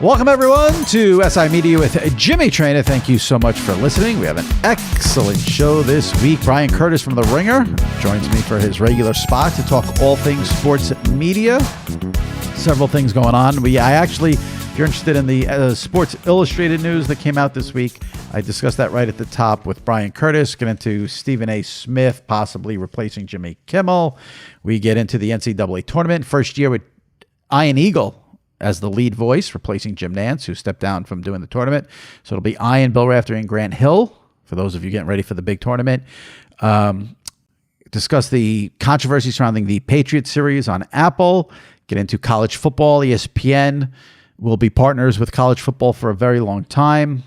Welcome, everyone, to SI Media with Jimmy Trainer. Thank you so much for listening. We have an excellent show this week. Bryan Curtis from The Ringer joins me for his regular spot to talk all things sports media. Several things going on. If you're interested in the Sports Illustrated news that came out this week, I discussed that right at the top with Bryan Curtis. Get into Stephen A. Smith possibly replacing Jimmy Kimmel. We get into the NCAA tournament. First year with Ian Eagle as the lead voice, replacing Jim Nance, who stepped down from doing the tournament. So it'll be Ian, Bill Raftery, and Grant Hill, for those of you getting ready for the big tournament. Discuss the controversy surrounding the Patriot series on Apple. Get into college football. ESPN will be partners with college football for a very long time.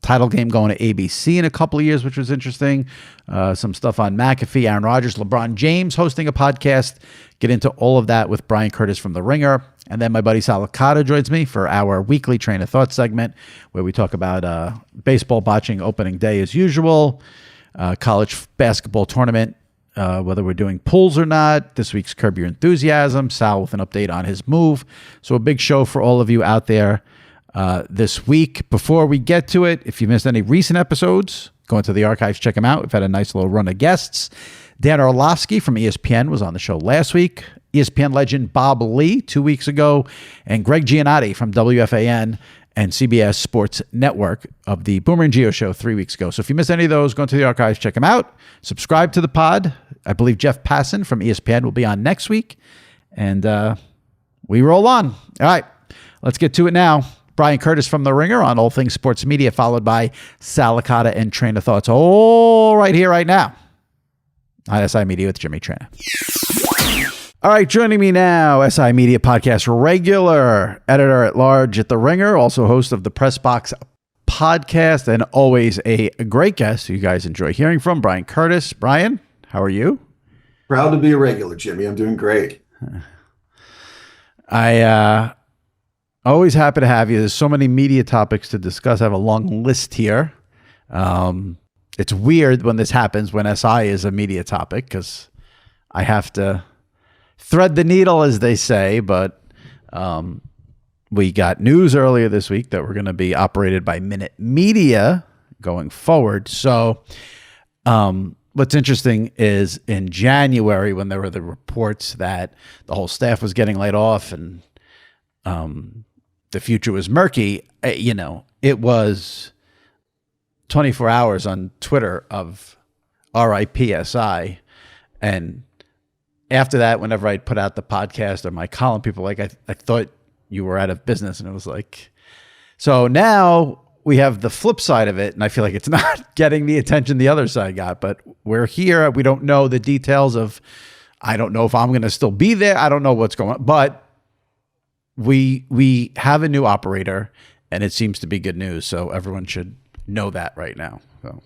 Title game going to ABC in a couple of years, which was interesting. Some stuff on McAfee, Aaron Rodgers, LeBron James hosting a podcast. Get into all of that with Bryan Curtis from The Ringer. And then my buddy Sal Licata joins me for our weekly Train of Thought segment, where we talk about baseball botching opening day as usual, college basketball tournament, whether we're doing pools or not, this week's Curb Your Enthusiasm, Sal with an update on his move. So a big show for all of you out there this week. Before we get to it, if you missed any recent episodes, go into the archives, check them out. We've had a nice little run of guests. Dan Orlovsky from ESPN was on the show last week. ESPN legend Bob Lee 2 weeks ago, and Greg Giannotti from WFAN and CBS Sports Network of the Boomer and Geo show 3 weeks ago. So if you missed any of those, go into the archives, check them out. Subscribe to the pod. I believe Jeff Passan from ESPN will be on next week. And we roll on. All right, let's get to it now. Bryan Curtis from The Ringer on all things sports media, followed by Sal Licata and Train of Thoughts, all right here, right now on SI Media with Jimmy Trainer. All right, joining me now, SI Media Podcast regular editor-at-large at The Ringer, also host of the Press Box podcast, and always a great guest who you guys enjoy hearing from, Bryan Curtis. Bryan, how are you? Proud to be a regular, Jimmy. I'm doing great. Always happy to have you. There's so many media topics to discuss. I have a long list here. It's weird when this happens, when SI is a media topic, because I have to thread the needle, as they say, but we got news earlier this week that we're going to be operated by Minute Media going forward. So what's interesting is in January, when there were the reports that the whole staff was getting laid off and the future was murky, it was 24 hours on Twitter of RIPSI. And after that, whenever I put out the podcast or my column, people were like, I thought you were out of business. And it was like, so now we have the flip side of it. And I feel like it's not getting the attention the other side got, but we're here. We don't know the details of, I don't know if I'm going to still be there. I don't know what's going on, but we have a new operator and it seems to be good news. So everyone should know that right now. So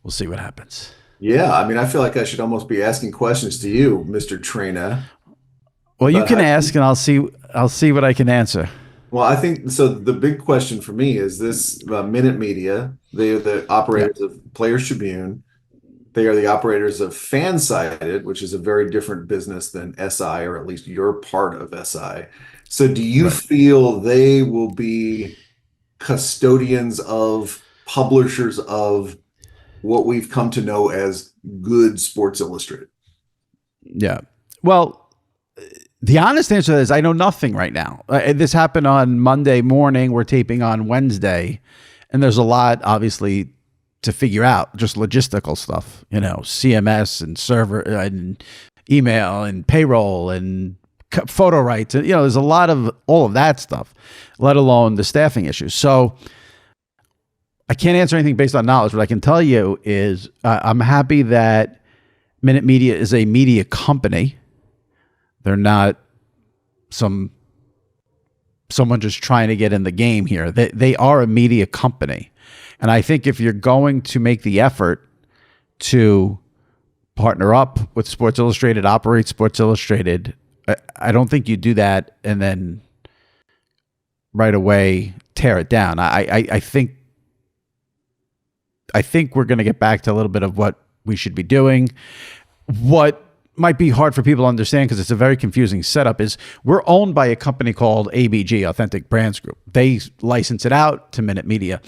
we'll see what happens. Yeah, I mean, I feel like I should almost be asking questions to you, Mr. Trainer. Well, you can ask, and I'll see what I can answer. Well, I think so. The big question for me is this: Minute Media. They are the operators of Players Tribune. They are the operators of Fansided, which is a very different business than SI, or at least you're part of SI. So, do you feel they will be custodians of, publishers of what we've come to know as good Sports Illustrated? Yeah. Well, the honest answer is I know nothing right now. This happened on Monday morning. We're taping on Wednesday. And there's a lot, obviously, to figure out, just logistical stuff, CMS and server and email and payroll and photo rights. And, there's a lot of all of that stuff, let alone the staffing issues. So I can't answer anything based on knowledge. What I can tell you is I'm happy that Minute Media is a media company. They're not someone just trying to get in the game here. They are a media company. And I think if you're going to make the effort to partner up with Sports Illustrated, operate Sports Illustrated, I don't think you do that and then right away tear it down. I think we're going to get back to a little bit of what we should be doing. What might be hard for people to understand because it's a very confusing setup is we're owned by a company called ABG, Authentic Brands Group. They license it out to Minute Media.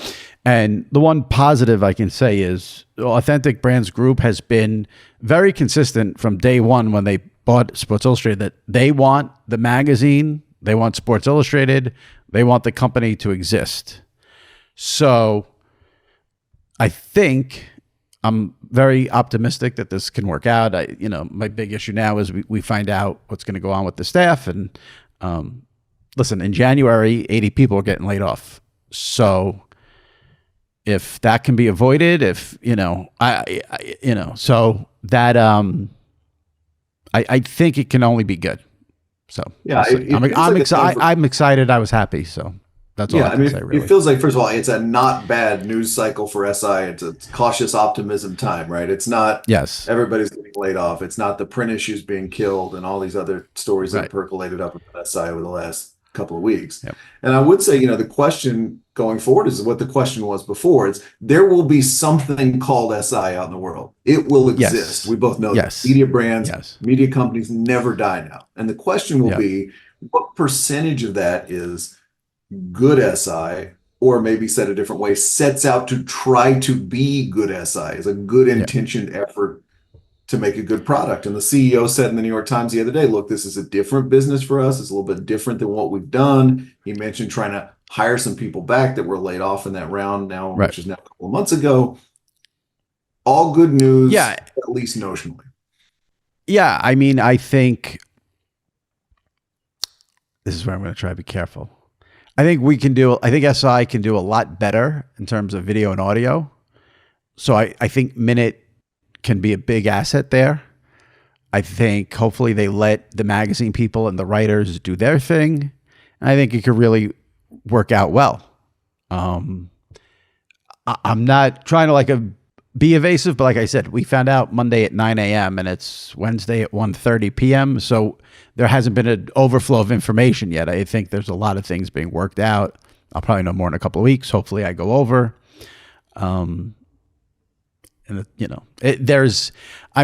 And the one positive I can say is Authentic Brands Group has been very consistent from day one when they bought Sports Illustrated that they want the magazine, they want Sports Illustrated, they want the company to exist. So I think I'm very optimistic that this can work out. My big issue now is we find out what's going to go on with the staff. And listen, in January, 80 people are getting laid off. So if that can be avoided, so that I think it can only be good. So yeah, I'm excited. I was happy. So. That's all I can say, really. It feels like, first of all, it's a not bad news cycle for SI. It's a cautious optimism time, right? It's not everybody's getting laid off. It's not the print issues being killed and all these other stories that percolated up at SI over the last couple of weeks. Yep. And I would say, the question going forward is what the question was before. It's there will be something called SI out in the world. It will exist. Yes. We both know that. Media brands, media companies never die now. And the question will be, what percentage of that is good SI, or maybe said a different way, sets out to try to be good SI, is a good intentioned effort to make a good product. And the CEO said in the New York Times the other day, look, this is a different business for us. It's a little bit different than what we've done. He mentioned trying to hire some people back that were laid off in that round now, which is now a couple of months ago. All good news, at least notionally. Yeah, I mean, I think this is where I'm going to try to be careful. I think SI can do a lot better in terms of video and audio. So I think Minute can be a big asset there. I think hopefully they let the magazine people and the writers do their thing. And I think it could really work out well. I'm not trying to be evasive, but like I said, we found out Monday at 9 a.m. and it's Wednesday at 1:30 p.m. So there hasn't been an overflow of information yet. I think there's a lot of things being worked out. I'll probably know more in a couple of weeks. Hopefully I go over. I'm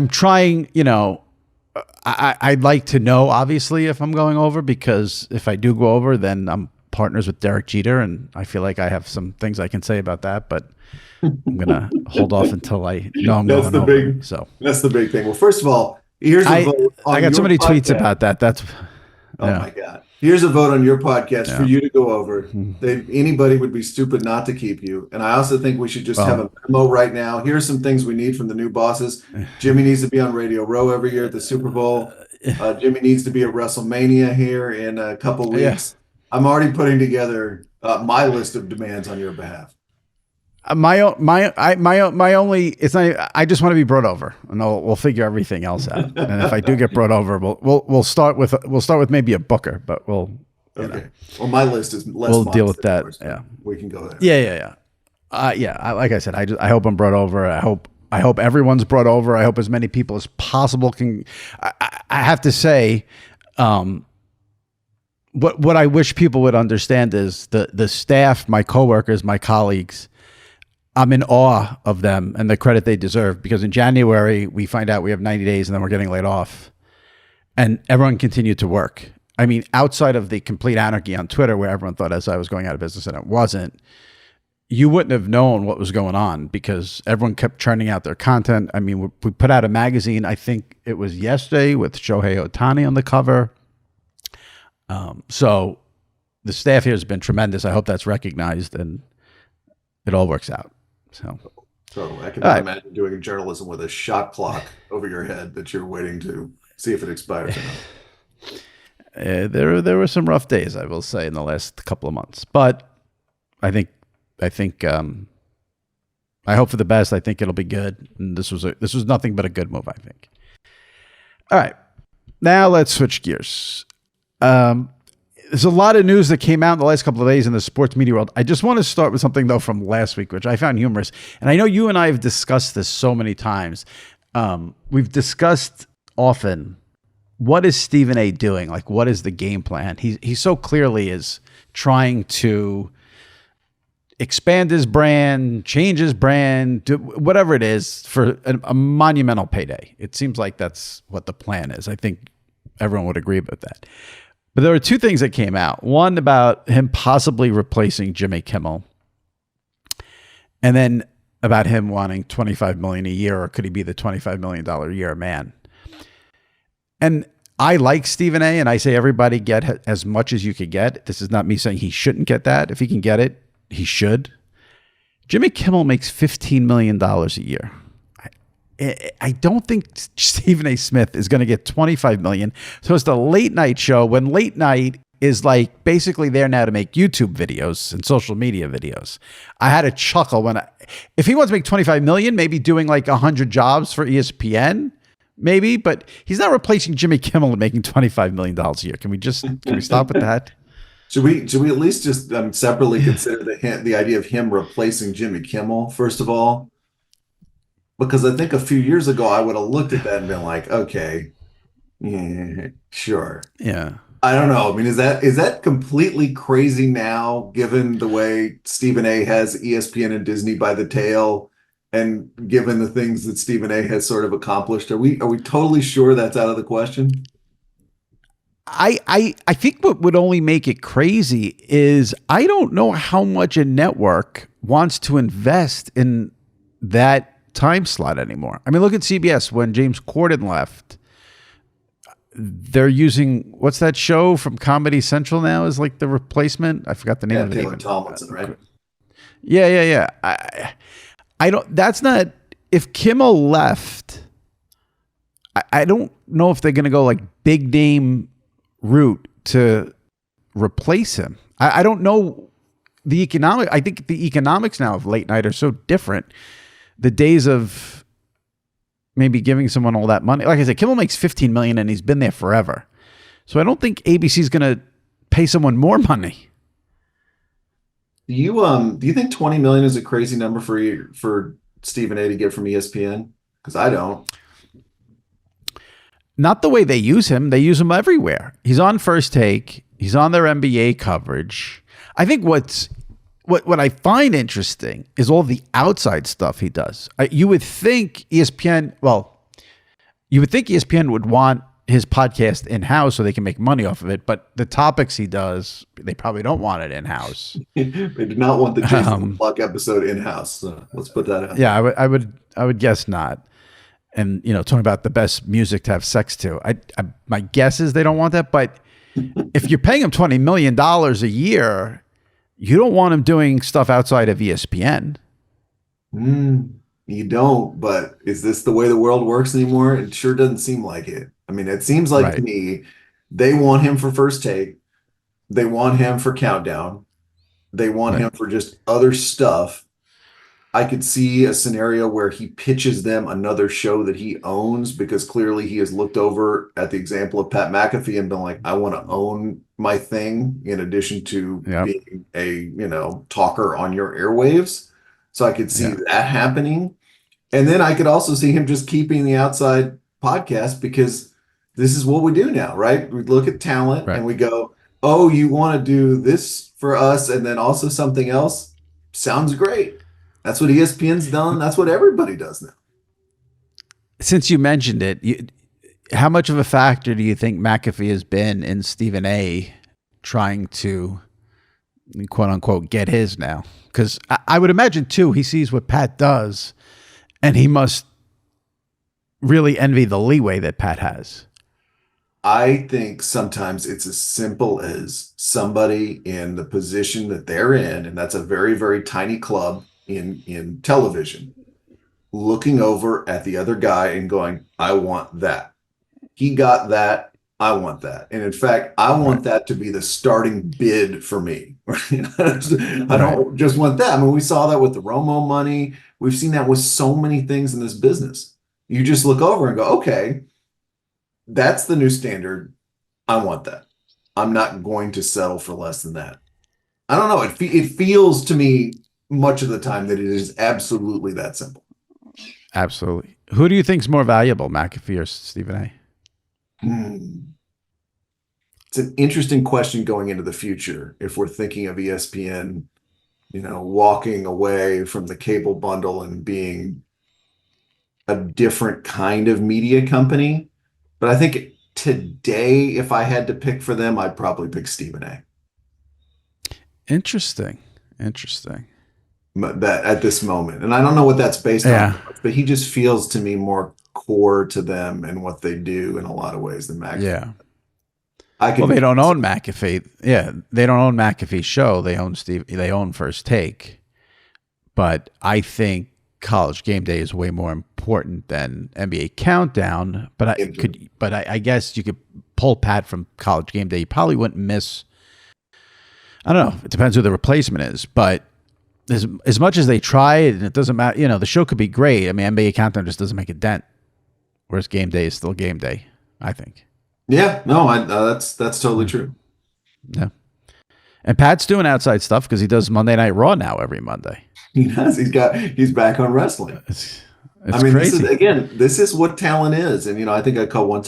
trying, I'd like to know, obviously, if I'm going over, because if I do go over, then I'm partners with Derek Jeter, and I feel like I have some things I can say about that, but I'm going to hold off until I know I'm going over. So that's the big thing. Well, first of all, here's a vote on I got so many tweets about that. My God. Here's a vote on your podcast for you to go over. Anybody would be stupid not to keep you. And I also think we should just have a memo right now. Here's some things we need from the new bosses. Jimmy needs to be on Radio Row every year at the Super Bowl. Jimmy needs to be at WrestleMania here in a couple weeks. I'm already putting together my list of demands on your behalf. My only, it's not, I just want to be brought over, and we'll figure everything else out. And if I do get brought over, we'll start with maybe a booker, but we'll my list is less. We'll deal with that. Yours, we can go there. Yeah. Like I said, I hope I'm brought over. I hope everyone's brought over. I hope as many people as possible can. I have to say, what I wish people would understand is the staff, my coworkers, my colleagues. I'm in awe of them and the credit they deserve, because in January we find out we have 90 days and then we're getting laid off, and everyone continued to work. I mean, outside of the complete anarchy on Twitter where everyone thought SI was going out of business and it wasn't, you wouldn't have known what was going on because everyone kept churning out their content. I mean, we put out a magazine, I think it was yesterday, with Shohei Ohtani on the cover. So the staff here has been tremendous. I hope that's recognized and it all works out. So I can imagine doing journalism with a shot clock over your head that you're waiting to see if it expires or not. There were some rough days, I will say, in the last couple of months, but I think I hope for the best. I think it'll be good. And this was nothing but a good move, I think. All right, now let's switch gears. There's a lot of news that came out in the last couple of days in the sports media world. I just want to start with something, though, from last week, which I found humorous. And I know you and I have discussed this so many times. We've discussed often, what is Stephen A. doing? Like, what is the game plan? He so clearly is trying to expand his brand, change his brand, do whatever it is for a monumental payday. It seems like that's what the plan is. I think everyone would agree with that. But there were two things that came out. One about him possibly replacing Jimmy Kimmel, and then about him wanting $25 million a year, or could he be the $25 million a year man? And I like Stephen A, and I say everybody get as much as you could get. This is not me saying he shouldn't get that. If he can get it, he should. Jimmy Kimmel makes $15 million a year. I don't think Stephen A. Smith is going to get $25 million. So it's the late night show, when late night is like basically there now to make YouTube videos and social media videos. I had a chuckle if he wants to make $25 million, maybe doing like 100 jobs for ESPN, maybe, but he's not replacing Jimmy Kimmel and making $25 million a year. Can we stop with that? Should we at least just separately consider the idea of him replacing Jimmy Kimmel, first of all? Because I think a few years ago, I would have looked at that and been like, okay, yeah, sure. Yeah. I don't know. I mean, is that completely crazy now, given the way Stephen A. has ESPN and Disney by the tail, and given the things that Stephen A. has sort of accomplished? Are we totally sure that's out of the question? I think what would only make it crazy is I don't know how much a network wants to invest in that time slot anymore. I mean, look at CBS. When James Corden left, they're using, what's that show from Comedy Central now is like the replacement? I forgot the name of it. Taylor Tomlinson, right? Yeah. I don't, that's not, if Kimmel left, I don't know if they're going to go like big name route to replace him. I don't know the economic. I think the economics now of late night are so different. The days of maybe giving someone all that money, like I said, Kimmel makes $15 million and he's been there forever. So I don't think ABC is going to pay someone more money. Do you think 20 million is a crazy number for Stephen A. to get from ESPN? Because I don't. Not the way they use him. They use him everywhere. He's on First Take. He's on their NBA coverage. I think what I find interesting is all the outside stuff he does. You would think ESPN would want his podcast in-house so they can make money off of it, but the topics he does, they probably don't want it in-house. They do not want the Jason Pluck episode in-house. So let's put that out. Yeah, I would guess not. And, talking about the best music to have sex to. My guess is they don't want that. But if you're paying him $20 million a year, you don't want him doing stuff outside of ESPN. You don't. But is this the way the world works anymore? It sure doesn't seem like it. I mean, it seems like to me, they want him for First Take. They want him for Countdown. They want him for just other stuff. I could see a scenario where he pitches them another show that he owns, because clearly he has looked over at the example of Pat McAfee and been like, I want to own my thing in addition to being a, talker on your airwaves. So I could see that happening. And then I could also see him just keeping the outside podcast, because this is what we do now, right? We look at talent and we go, oh, you want to do this for us and then also something else? Sounds great. That's what ESPN's done. That's what everybody does now. Since you mentioned it, how much of a factor do you think McAfee has been in Stephen A. trying to, quote unquote, get his now? Because I would imagine, too, he sees what Pat does, and he must really envy the leeway that Pat has. I think sometimes it's as simple as somebody in the position that they're in, and that's a very, very tiny club in television, looking over at the other guy and going, I want that. He got that. I want that. And in fact, I want that to be the starting bid for me. I don't just want that. I mean, we saw that with the Romo money. We've seen that with so many things in this business. You just look over and go, okay, that's the new standard. I want that. I'm not going to settle for less than that. I don't know. It feels to me much of the time that it is absolutely that simple. Absolutely. Who do you think is more valuable, McAfee or Stephen A? It's an interesting question going into the future if we're thinking of ESPN walking away from the cable bundle and being a different kind of media company. But I think today, if I had to pick for them, I'd probably pick Stephen A. Interesting. That at this moment, and I don't know what that's based on, but he just feels to me more core to them and what they do in a lot of ways than McAfee. Yeah. They don't own McAfee. Yeah, they don't own McAfee's show. They own First Take. But I think College Game Day is way more important than NBA Countdown. But I guess you could pull Pat from College Game Day. You probably wouldn't miss. I don't know. It depends who the replacement is. But as much as they try, and it doesn't matter. The show could be great. I mean, NBA Countdown just doesn't make a dent. Whereas Game Day is still Game Day, I think. Yeah, no, that's totally true. Yeah, and Pat's doing outside stuff because he does Monday Night Raw now every Monday. He does. He's back on wrestling. It's crazy. This is what talent is. And I think I called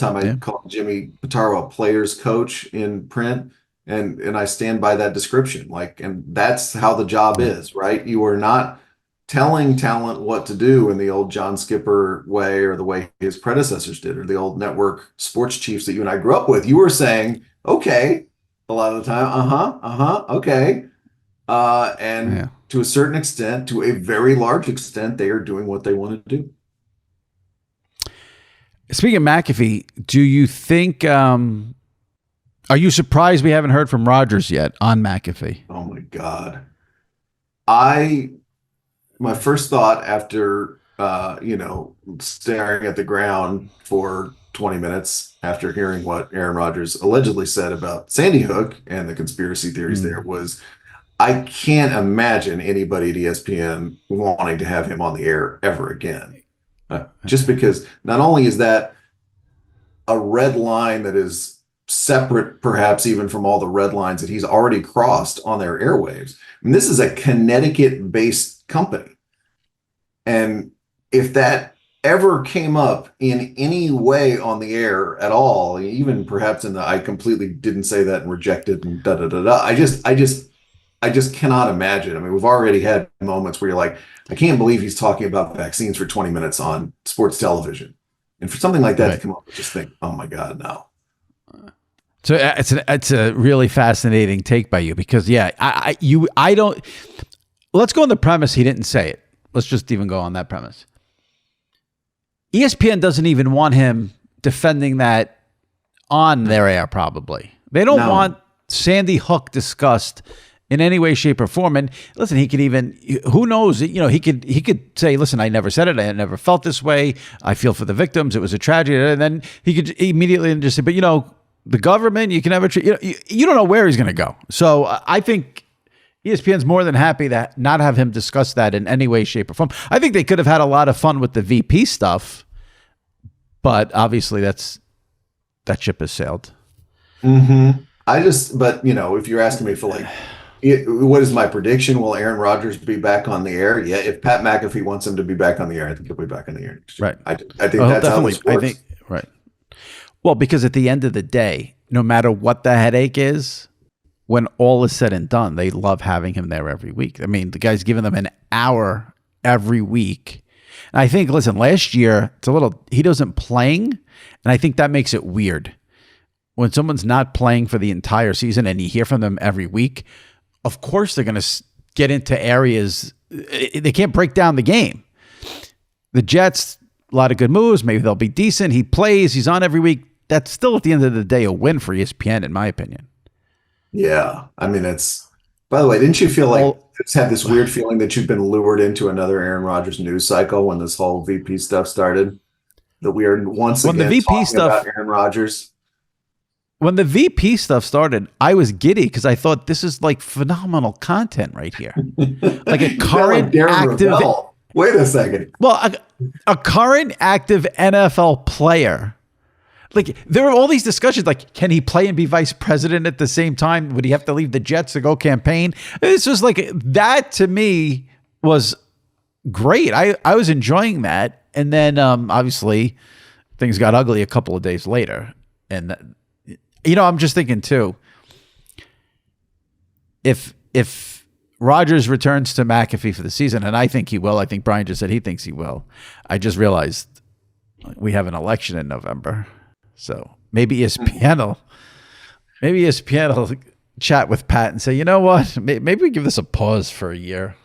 Jimmy Pitaro a player's coach in print, and I stand by that description. And that's how the job is, right? You are not telling talent what to do in the old John Skipper way or the way his predecessors did, or the old network sports chiefs that you and I grew up with. You were saying, okay, a lot of the time, okay. To a certain extent, to a very large extent, they are doing what they want to do. Speaking of McAfee, do you think, are you surprised we haven't heard from Rodgers yet on McAfee? Oh my God. My first thought after, staring at the ground for 20 minutes after hearing what Aaron Rodgers allegedly said about Sandy Hook and the conspiracy theories there was, I can't imagine anybody at ESPN wanting to have him on the air ever again. Just because not only is that a red line that is separate, perhaps even from all the red lines that he's already crossed on their airwaves. I mean, this is a Connecticut-based company. And if that ever came up in any way on the air at all, even perhaps I completely didn't say that and rejected and da-da-da-da. I just cannot imagine. I mean, we've already had moments where you're like, I can't believe he's talking about vaccines for 20 minutes on sports television. And for something like that to come up, just think, oh my God, no. So it's a really fascinating take by you because I don't. Let's go on the premise he didn't say it. Let's just even go on that premise. ESPN doesn't even want him defending that on their air. Probably they don't want Sandy Hook discussed in any way, shape, or form. And listen, he could even, who knows, he could say, listen, I never said it. I never felt this way. I feel for the victims. It was a tragedy. And then he could immediately just say, but the government, you can never, you don't know where he's going to go. So I think ESPN's more than happy to not have him discuss that in any way, shape, or form. I think they could have had a lot of fun with the VP stuff, but obviously that ship has sailed. Mm-hmm. If you're asking me for what is my prediction? Will Aaron Rodgers be back on the air? Yeah. If Pat McAfee wants him to be back on the air, I think he'll be back on the air. Right. I think that's how this works. Right. Well, because at the end of the day, no matter what the headache is, when all is said and done, they love having him there every week. I mean, the guy's giving them an hour every week. And I think, listen, last year, he wasn't playing, and I think that makes it weird. When someone's not playing for the entire season and you hear from them every week, of course they're going to get into areas. They can't break down the game. The Jets, a lot of good moves. Maybe they'll be decent. He plays. He's on every week. That's still, at the end of the day, a win for ESPN, in my opinion. Yeah. I mean, by the way, didn't you feel like it's had this weird feeling that you've been lured into another Aaron Rodgers news cycle when this whole VP stuff started? That we are once again talking about Aaron Rodgers? When the VP stuff started, I was giddy because I thought this is like phenomenal content right here. Like a current active. Wait a second. Well, a current active NFL player. Like there were all these discussions, like, can he play and be vice president at the same time? Would he have to leave the Jets to go campaign? It's just like that to me was great. I was enjoying that. And then obviously things got ugly a couple of days later. And I'm just thinking too, if Rodgers returns to McAfee for the season, and I think he will. I think Brian just said he thinks he will. I just realized we have an election in November, so maybe ESPN will chat with Pat and say, you know what, maybe we give this a pause for a year.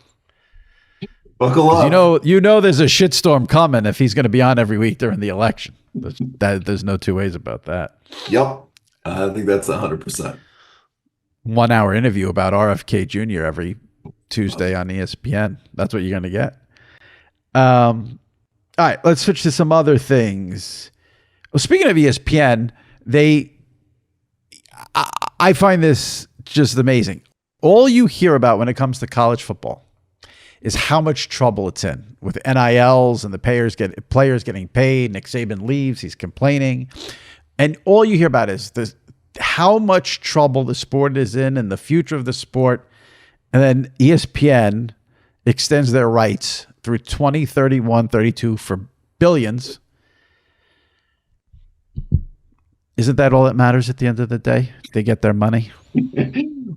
Buckle up. You know, there's a shitstorm coming if he's going to be on every week during the election. There's no two ways about that. Yep, I think that's 100%. 1 hour interview about RFK Jr. every Tuesday on ESPN. That's what you're going to get. All right, let's switch to some other things. Well, speaking of ESPN, I find this just amazing. All you hear about when it comes to college football is how much trouble it's in with NILs and the players getting paid. Nick Saban leaves, he's complaining. And all you hear about is how much trouble the sport is in and the future of the sport. And then ESPN extends their rights through 2031, 32 for billions. Isn't that all that matters at the end of the day? They get their money.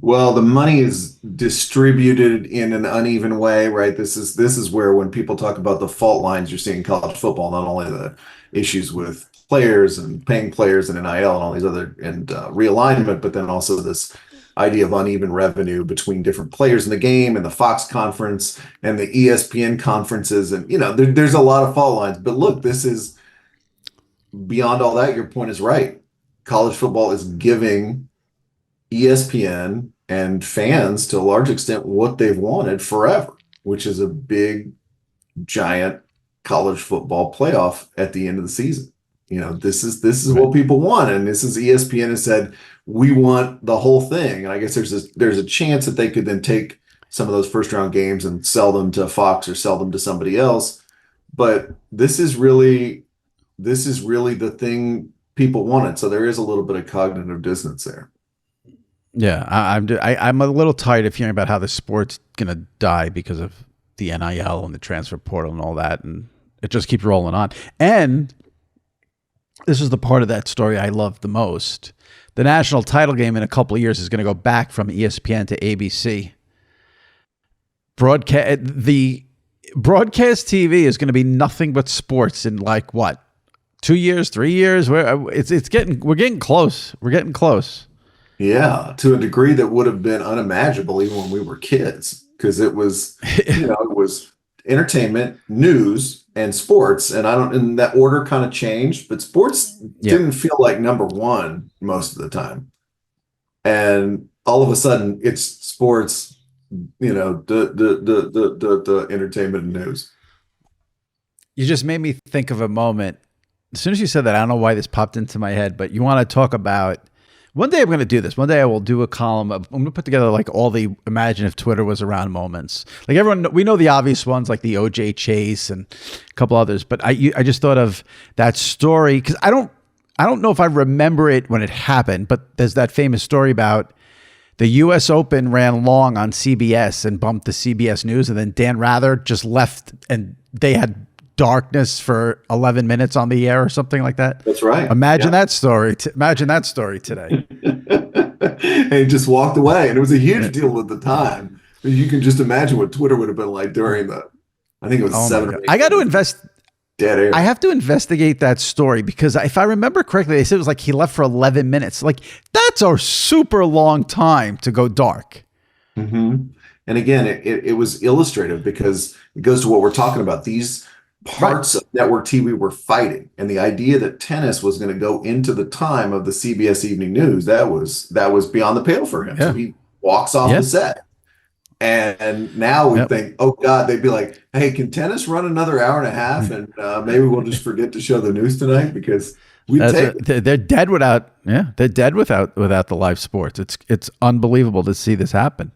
Well, the money is distributed in an uneven way, right? This is where when people talk about the fault lines you're seeing in college football, not only the issues with players and paying players and NIL and all these other and realignment, but then also this idea of uneven revenue between different players in the game and the Fox conference and the ESPN conferences. And, there's a lot of fault lines. But look, this is beyond all that. Your point is right. College football is giving ESPN and fans, to a large extent, what they've wanted forever, which is a big, giant college football playoff at the end of the season. This is what people want, and this is ESPN has said we want the whole thing. And I guess there's a chance that they could then take some of those first round games and sell them to Fox or sell them to somebody else. But this is really the thing people wanted. So there is a little bit of cognitive dissonance there. Yeah, I'm a little tired of hearing about how the sport's gonna die because of the NIL and the transfer portal and all that, and it just keeps rolling on. And this is the part of that story I love the most. The national title game in a couple of years is going to go back from ESPN to ABC. The broadcast TV is going to be nothing but sports in 2 years, 3 years. We're getting close. We're getting close. Yeah, to a degree that would have been unimaginable even when we were kids, because it was, it was entertainment, news, and sports, and that order kind of changed, but sports didn't feel like number one most of the time, and all of a sudden it's sports, the entertainment and news. You just made me think of a moment. As soon as you said that, I don't know why this popped into my head, but you want to talk about. One day I'm going to do this. One day I will do a column. I'm going to put together all the imagine if Twitter was around moments. Like everyone, we know the obvious ones like the OJ Chase and a couple others. But I just thought of that story because I don't know if I remember it when it happened. But there's that famous story about the U.S. Open ran long on CBS and bumped the CBS News, and then Dan Rather just left, and they had darkness for 11 minutes on the air or something like that. That's right. Imagine that story. Imagine that story today. And he just walked away, and it was a huge deal at the time. You can just imagine what Twitter would have been like during I think it was 7 or 8. I got to dead air. I have to investigate that story because if I remember correctly, they said it was he left for 11 minutes. That's a super long time to go dark. Mm-hmm. And again, it was illustrative because it goes to what we're talking about. These parts of network TV were fighting, and the idea that tennis was going to go into the time of the CBS Evening News, that was beyond the pale for him. Yeah. So he walks off the set. And now we think, oh God, they'd be like, hey, can tennis run another hour and a half? And maybe we'll just forget to show the news tonight because they're dead without the live sports. It's unbelievable to see this happen.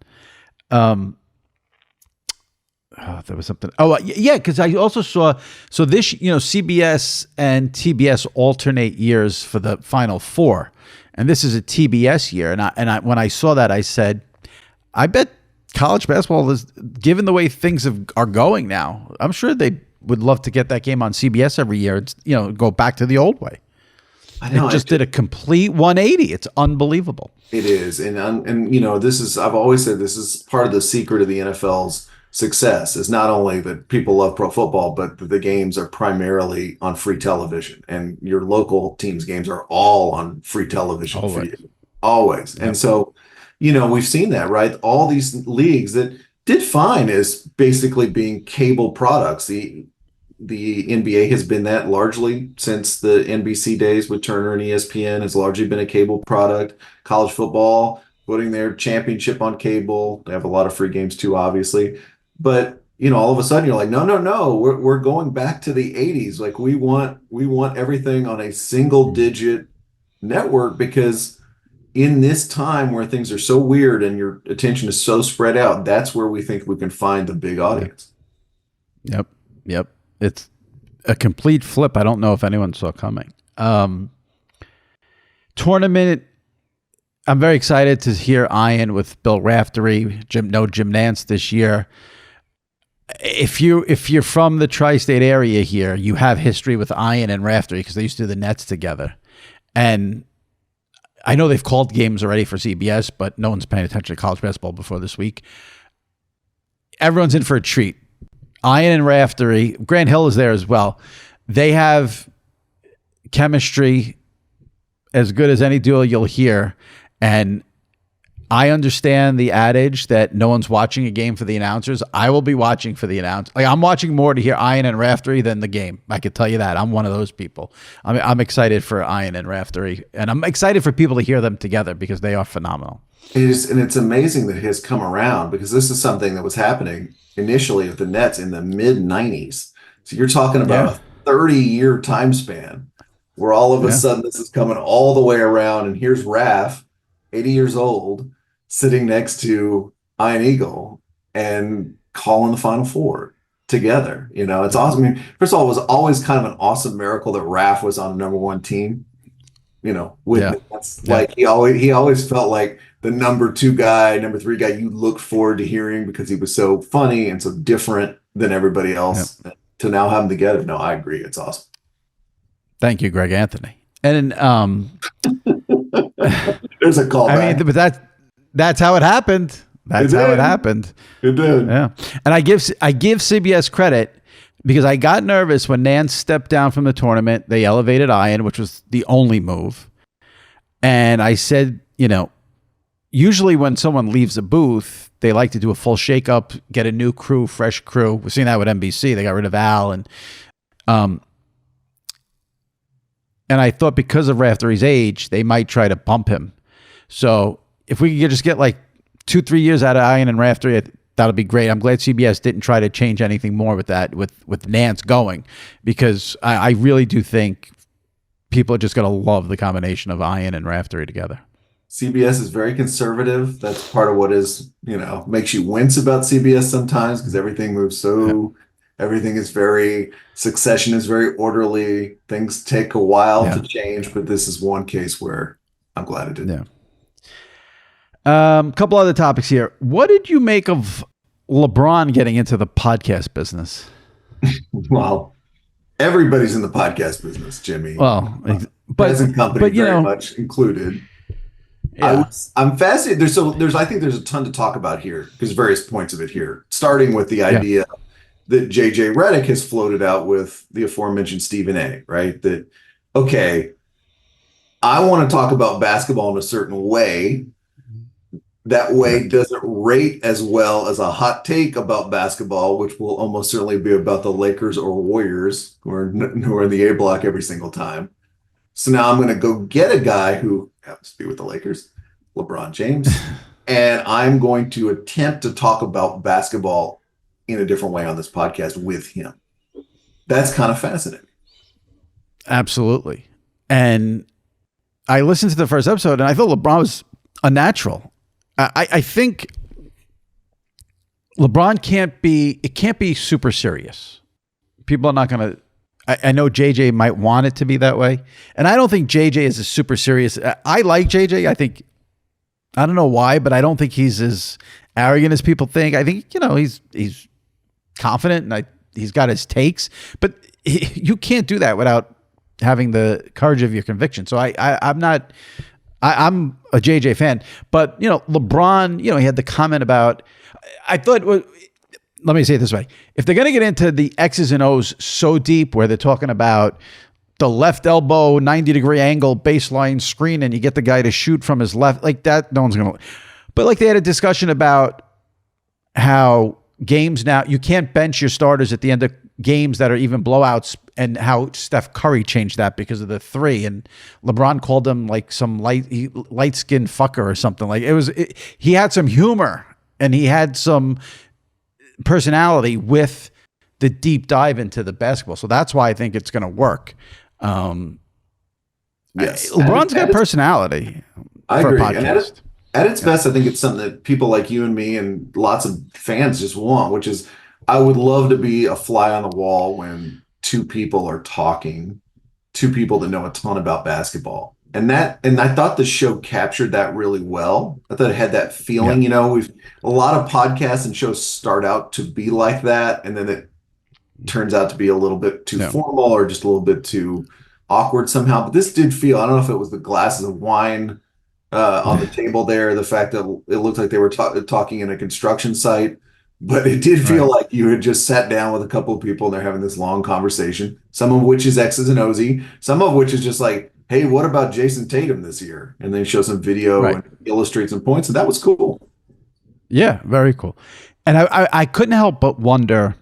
There was something. Oh, yeah, because I also saw. So this, CBS and TBS alternate years for the Final Four, and this is a TBS year. And I when I saw that, I said, I bet college basketball is, given the way things are going now, I'm sure they would love to get that game on CBS every year. It's, go back to the old way. I know, it just did a complete 180. It's unbelievable. It is, and you know, this is, I've always said this is part of the secret of the NFL's success is not only that people love pro football, but that the games are primarily on free television, and your local team's games are all on free television for Always. you, always. And Yep. so, you know, we've seen that, right? All these leagues that did fine as basically being cable products. The NBA has been that largely since the NBC days with Turner and ESPN has largely been a cable product. College football, putting their championship on cable. They have a lot of free games too, obviously. But you know, all of a sudden you're like, no, no, no, we're going back to the 80s. Like we want everything on a single digit network because in this time where things are so weird and your attention is so spread out, that's where we think we can find the big audience. Yep. Yep. It's a complete flip. I don't know if anyone saw coming. Tournament. I'm very excited to hear Ian with Bill Raftery. Jim Nance this year. If you're from the tri-state area here, you have history with Ian and Raftery because they used to do the Nets together. And I know they've called games already for CBS, but no one's paying attention to college basketball before this week. Everyone's in for a treat. Ian and Raftery, Grant Hill is there as well. They have chemistry as good as any duo you'll hear. And I understand the adage that no one's watching a game for the announcers. I will be watching for the announcers. Like, I'm watching more to hear Ian and Raftery than the game. I could tell you that. I'm one of those people. I'm excited for Ian and Raftery, and I'm excited for people to hear them together because they are phenomenal. It is, and it's amazing that it has come around because this is something that was happening initially at the Nets in the mid 90s. So you're talking about a 30-year time span where all of a sudden this is coming all the way around, and here's Raf, 80 years old, sitting next to Ian Eagle and calling the Final Four together. You know, it's awesome. I mean, first of all, it was always kind of an awesome miracle that Raf was on the number one team. You know, like he always felt like the number two guy, number three guy you look forward to hearing because he was so funny and so different than everybody else. Yep. To now have them together, no, I agree. It's awesome. Thank you, Greg Anthony. And there's a callback. I mean, but that's how it happened. That's how it happened. It did. Yeah. And I give CBS credit because I got nervous when Nance stepped down from the tournament. They elevated Ian, which was the only move. And I said, you know, usually when someone leaves a booth, they like to do a full shakeup, get a new crew, fresh crew. We've seen that with NBC. They got rid of Al. And I thought because of Raftery's age, they might try to bump him. So if we could just get like 2-3 years out of Ian and Raftery, that'll be great. I'm glad CBS didn't try to change anything more with that, with Nance going, because I really do think people are just going to love the combination of Ian and Raftery together. CBS is very conservative. That's part of what is, you know, makes you wince about CBS sometimes because everything moves everything is succession is very orderly. Things take a while to change, but this is one case where I'm glad it did. A couple other topics here. What did you make of LeBron getting into the podcast business? Well, everybody's in the podcast business, Jimmy. Well, present company very much included. Yeah. I'm fascinated. I think there's a ton to talk about here because various points of it here, starting with the idea that JJ Redick has floated out with the aforementioned Stephen A, right? That, okay, I want to talk about basketball in a certain way. That way doesn't rate as well as a hot take about basketball, which will almost certainly be about the Lakers or Warriors who are in the A block every single time. So now I'm going to go get a guy who happens to be with the Lakers, LeBron James, and I'm going to attempt to talk about basketball in a different way on this podcast with him. That's kind of fascinating. Absolutely. And I listened to the first episode and I thought LeBron was a natural. I think LeBron can't be super serious. People are not going to, I know JJ might want it to be that way. And I don't think JJ is a super serious. I like JJ. I don't know why, but I don't think he's as arrogant as people think. I think, you know, he's confident and he's got his takes, but you can't do that without having the courage of your conviction. So I'm not I'm a JJ fan, but LeBron, he had the comment about. I thought. Let me say it this way: if they're going to get into the X's and O's so deep, where they're talking about the left elbow 90-degree angle baseline screen, and you get the guy to shoot from his left, like that, no one's going to. But like they had a discussion about how games now you can't bench your starters at the end of games that are even blowouts, and how Steph Curry changed that because of the three, and LeBron called him like some light-skinned fucker or something. Like he had some humor and he had some personality with the deep dive into the basketball. So that's why I think it's going to work. Yes, LeBron's got personality. I for agree. A podcast. And at its best, I think it's something that people like you and me and lots of fans just want, which is I would love to be a fly on the wall when two people are talking, two people that know a ton about basketball. And I thought the show captured that really well. I thought it had that feeling, we've a lot of podcasts and shows start out to be like that, and then it turns out to be a little bit too formal or just a little bit too awkward somehow. But this did feel, I don't know if it was the glasses of wine on the table there, the fact that it looked like they were talking in a construction site, but it did feel like you had just sat down with a couple of people and they're having this long conversation, some of which is X's and O's, some of which is just like, hey, what about Jason Tatum this year? And they show some video and illustrate some points, and that was cool. Yeah, very cool. And I couldn't help but wonder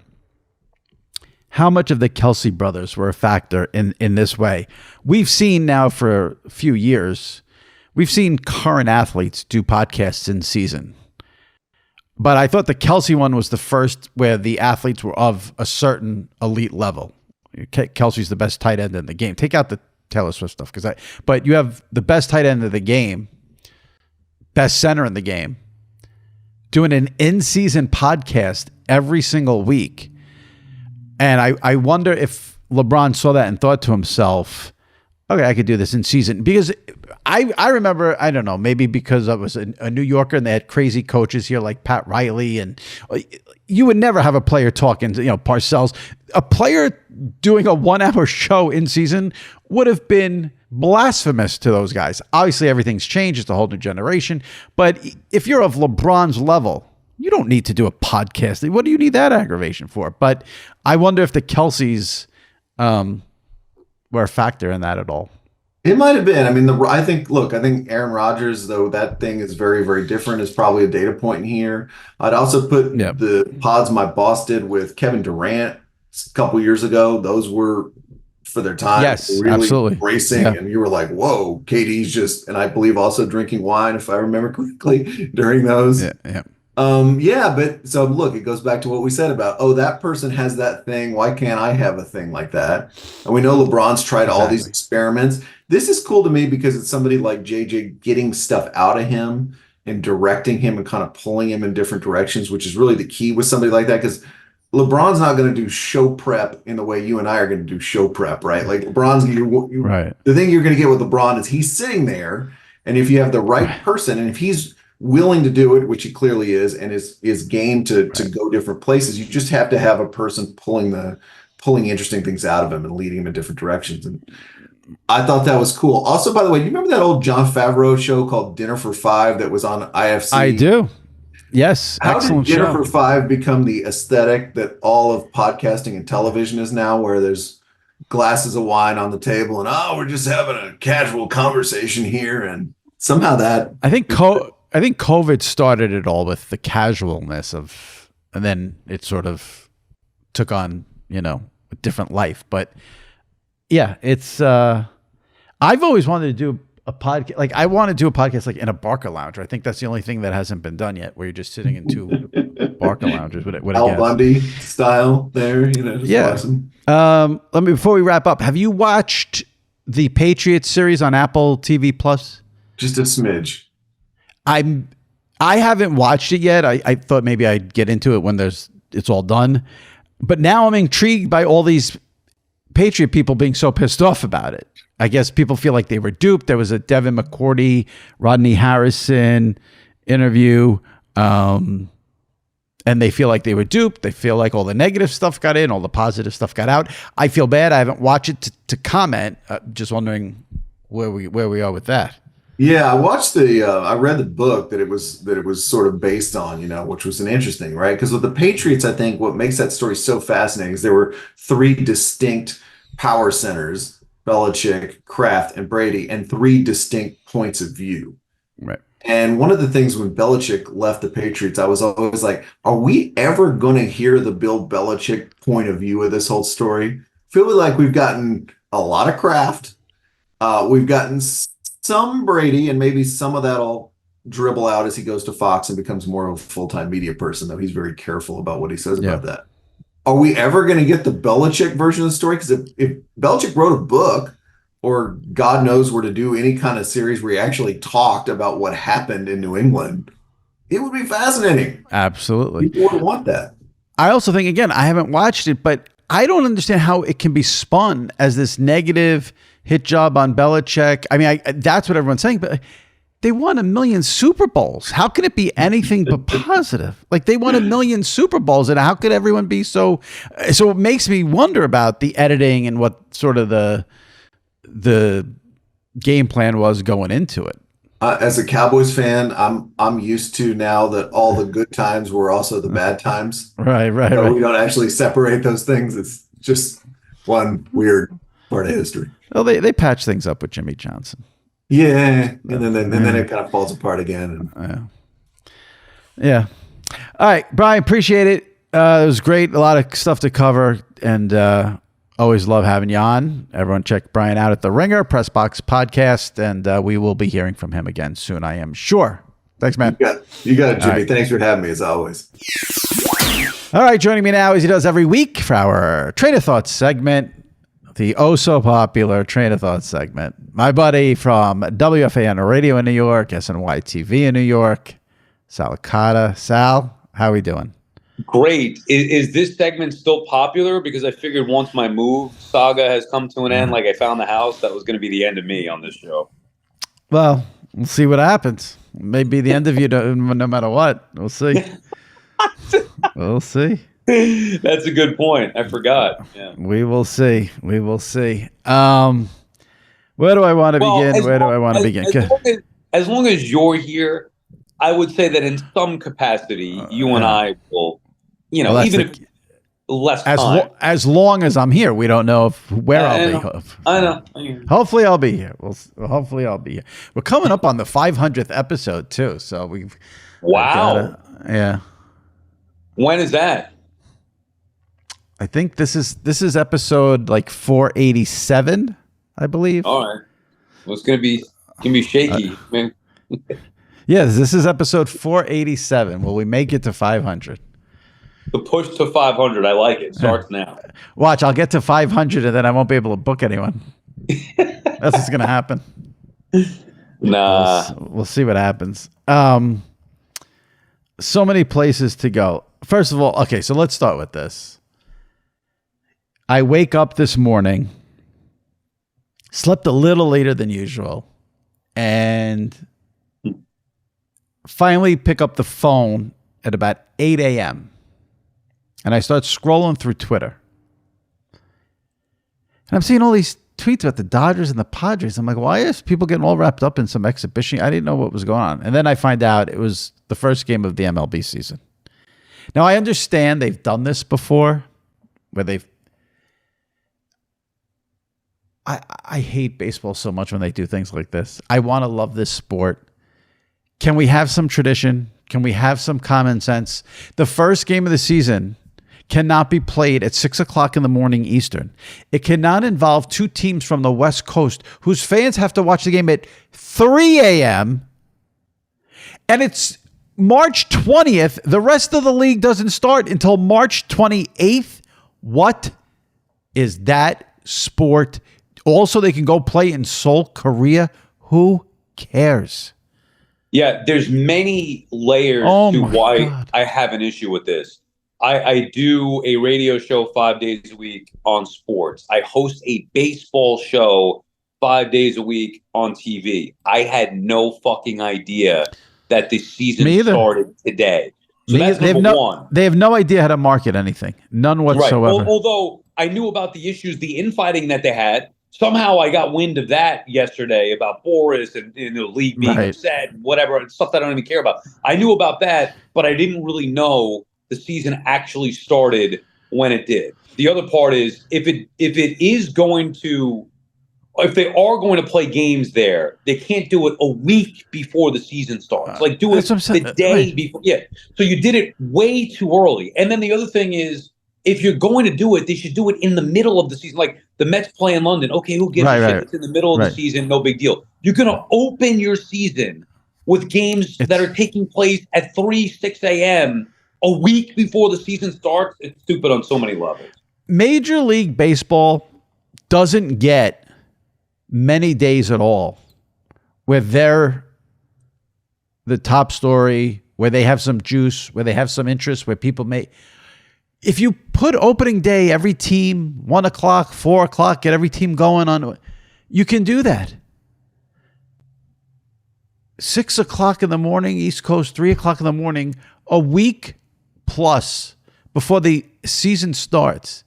how much of the Kelsey brothers were a factor in this way. We've seen now for a few years, we've seen current athletes do podcasts in season. But I thought the Kelsey one was the first where the athletes were of a certain elite level. Kelsey's the best tight end in the game. Take out the Taylor Swift stuff, but you have the best tight end of the game, best center in the game, doing an in-season podcast every single week. And I wonder if LeBron saw that and thought to himself, okay, I could do this in season. Because I remember, I don't know, maybe because I was a New Yorker and they had crazy coaches here like Pat Riley, and you would never have a player talking to, Parcells. A player doing a 1-hour show in season would have been blasphemous to those guys. Obviously, everything's changed. It's a whole new generation. But if you're of LeBron's level, you don't need to do a podcast. What do you need that aggravation for? But I wonder if the Kelseys were a factor in that at all. It might have been. I mean, I think Aaron Rodgers, though that thing is very, very different, is probably a data point in here. I'd also put the pods my boss did with Kevin Durant a couple years ago. Those were, for their time, really absolutely racing, and you were like, whoa, KD's just, and I believe also drinking wine, if I remember correctly, during those. But so look, it goes back to what we said about, that person has that thing. Why can't I have a thing like that? And we know LeBron's tried all these experiments. This is cool to me because it's somebody like JJ getting stuff out of him and directing him and kind of pulling him in different directions, which is really the key with somebody like that. Because LeBron's not going to do show prep in the way you and I are going to do show prep, right? Like LeBron's, the thing you're going to get with LeBron is he's sitting there, and if you have the right person, and if he's willing to do it, which he clearly is, and is game to go different places, you just have to have a person pulling interesting things out of him and leading him in different directions. And I thought that was cool. Also, by the way, you remember that old Jon Favreau show called Dinner for Five that was on IFC? I do. Yes. How did Dinner for Five become the aesthetic that all of podcasting and television is now, where there's glasses of wine on the table and, we're just having a casual conversation here, and somehow that... I think COVID started it all with the casualness of, and then it sort of took on, a different life. But yeah, it's, I've always wanted to do a podcast. Like I want to do a podcast like in a Barca lounge. I think that's the only thing that hasn't been done yet, where you're just sitting in two Barca lounges with Al Bundy style there, awesome. Before we wrap up, have you watched the Patriots series on Apple TV Plus? Just a smidge. I haven't watched it yet. I thought maybe I'd get into it when it's all done. But now I'm intrigued by all these Patriot people being so pissed off about it. I guess people feel like they were duped. There was a Devin McCourty, Rodney Harrison interview. And they feel like they were duped. They feel like all the negative stuff got in, all the positive stuff got out. I feel bad. I haven't watched it to comment. Just wondering where we are with that. Yeah, I watched I read the book that it was sort of based on, which was an interesting, right? Because with the Patriots, I think what makes that story so fascinating is there were three distinct power centers, Belichick, Kraft, and Brady, and three distinct points of view. Right. And one of the things when Belichick left the Patriots, I was always like, are we ever going to hear the Bill Belichick point of view of this whole story? Feel like we've gotten a lot of Kraft. We've gotten some Brady, and maybe some of that'll dribble out as he goes to Fox and becomes more of a full-time media person, though he's very careful about what he says about that. Are we ever going to get the Belichick version of the story? Because if Belichick wrote a book, or God knows were to do any kind of series where he actually talked about what happened in New England, it would be fascinating. Absolutely. People would want that. I also think, again, I haven't watched it, but I don't understand how it can be spun as this negative hit job on Belichick. I mean, that's what everyone's saying, but they won 1 million Super Bowls. How can it be anything but positive? Like, they won 1 million Super Bowls, and how could everyone be so it makes me wonder about the editing and what sort of the game plan was going into it. As a Cowboys fan, I'm used to now that all the good times were also the bad times. Right. We don't actually separate those things. It's just one weird part of history. Well, they patch things up with Jimmy Johnson. Yeah, and then it kind of falls apart again. Yeah. All right, Bryan, appreciate it. It was great. A lot of stuff to cover, and always love having you on. Everyone check Bryan out at The Ringer, Press Box Podcast, and we will be hearing from him again soon, I am sure. Thanks, man. You got it, Jimmy. Right. Thanks for having me, as always. All right, joining me now, as he does every week, for our Train of Thought segment, the oh-so-popular Train of Thought segment. My buddy from WFAN Radio in New York, SNY TV in New York, Sal Licata. Sal, how are we doing? Great. Is this segment still popular? Because I figured once my move saga has come to an end, like I found the house, that was going to be the end of me on this show. Well, we'll see what happens. Maybe the end of you no matter what. We'll see. We'll see. That's a good point. I forgot. Yeah. We will see. We will see. Where do I want to begin? Where do I want to begin? As long as you're here, I would say that in some capacity, you and I will, even if less time. As long as I'm here, we don't know where I'll be. I know. Hopefully, I'll be here. Hopefully, I'll be here. We're coming up on the 500th episode too, so we've. Wow. Yeah. When is that? I think this is episode like 487, I believe. All right. Well, it's gonna be shaky, man. Yes, this is episode 487. Will we make it to 500? The push to 500, I like it. Starts now. Watch, I'll get to 500 and then I won't be able to book anyone. That's what's going to happen. Nah. We'll see what happens. So many places to go. First of all, okay, so let's start with this. I wake up this morning, slept a little later than usual, and finally pick up the phone at about 8 a.m. And I start scrolling through Twitter. And I'm seeing all these tweets about the Dodgers and the Padres. I'm like, why is people getting all wrapped up in some exhibition? I didn't know what was going on. And then I find out it was the first game of the MLB season. Now, I understand they've done this before, where I hate baseball so much when they do things like this. I want to love this sport. Can we have some tradition? Can we have some common sense? The first game of the season cannot be played at 6 o'clock in the morning Eastern. It cannot involve two teams from the West Coast whose fans have to watch the game at 3 a.m. And it's March 20th. The rest of the league doesn't start until March 28th. What is that sport? Also, they can go play in Seoul, Korea. Who cares? Yeah, there's many layers to why I have an issue with this. I do a radio show 5 days a week on sports. I host a baseball show 5 days a week on TV. I had no fucking idea that the season started today. So that's number one. They have no idea how to market anything. None whatsoever. Right. Although I knew about the issues, the infighting that they had. somehow I got wind of that yesterday about Boris and the league being upset, whatever, stuff that I don't even care about. I knew about that, but I didn't really know the season actually started when it did. The other part is if they are going to play games there, they can't do it a week before the season starts. Like do it the day before. Yeah. So you did it way too early. And then the other thing is, if you're going to do it, they should do it in the middle of the season. Like the Mets play in London. Okay, who gives a shit? It's in the middle of the season, no big deal. You're going to open your season with games that are taking place at 6 a.m. a week before the season starts. It's stupid on so many levels. Major League Baseball doesn't get many days at all where they're the top story, where they have some juice, where they have some interest, where people may. If you put opening day, every team, 1 o'clock, 4 o'clock, get every team going on, you can do that. 6 o'clock in the morning, East Coast, 3 o'clock in the morning, a week plus before the season starts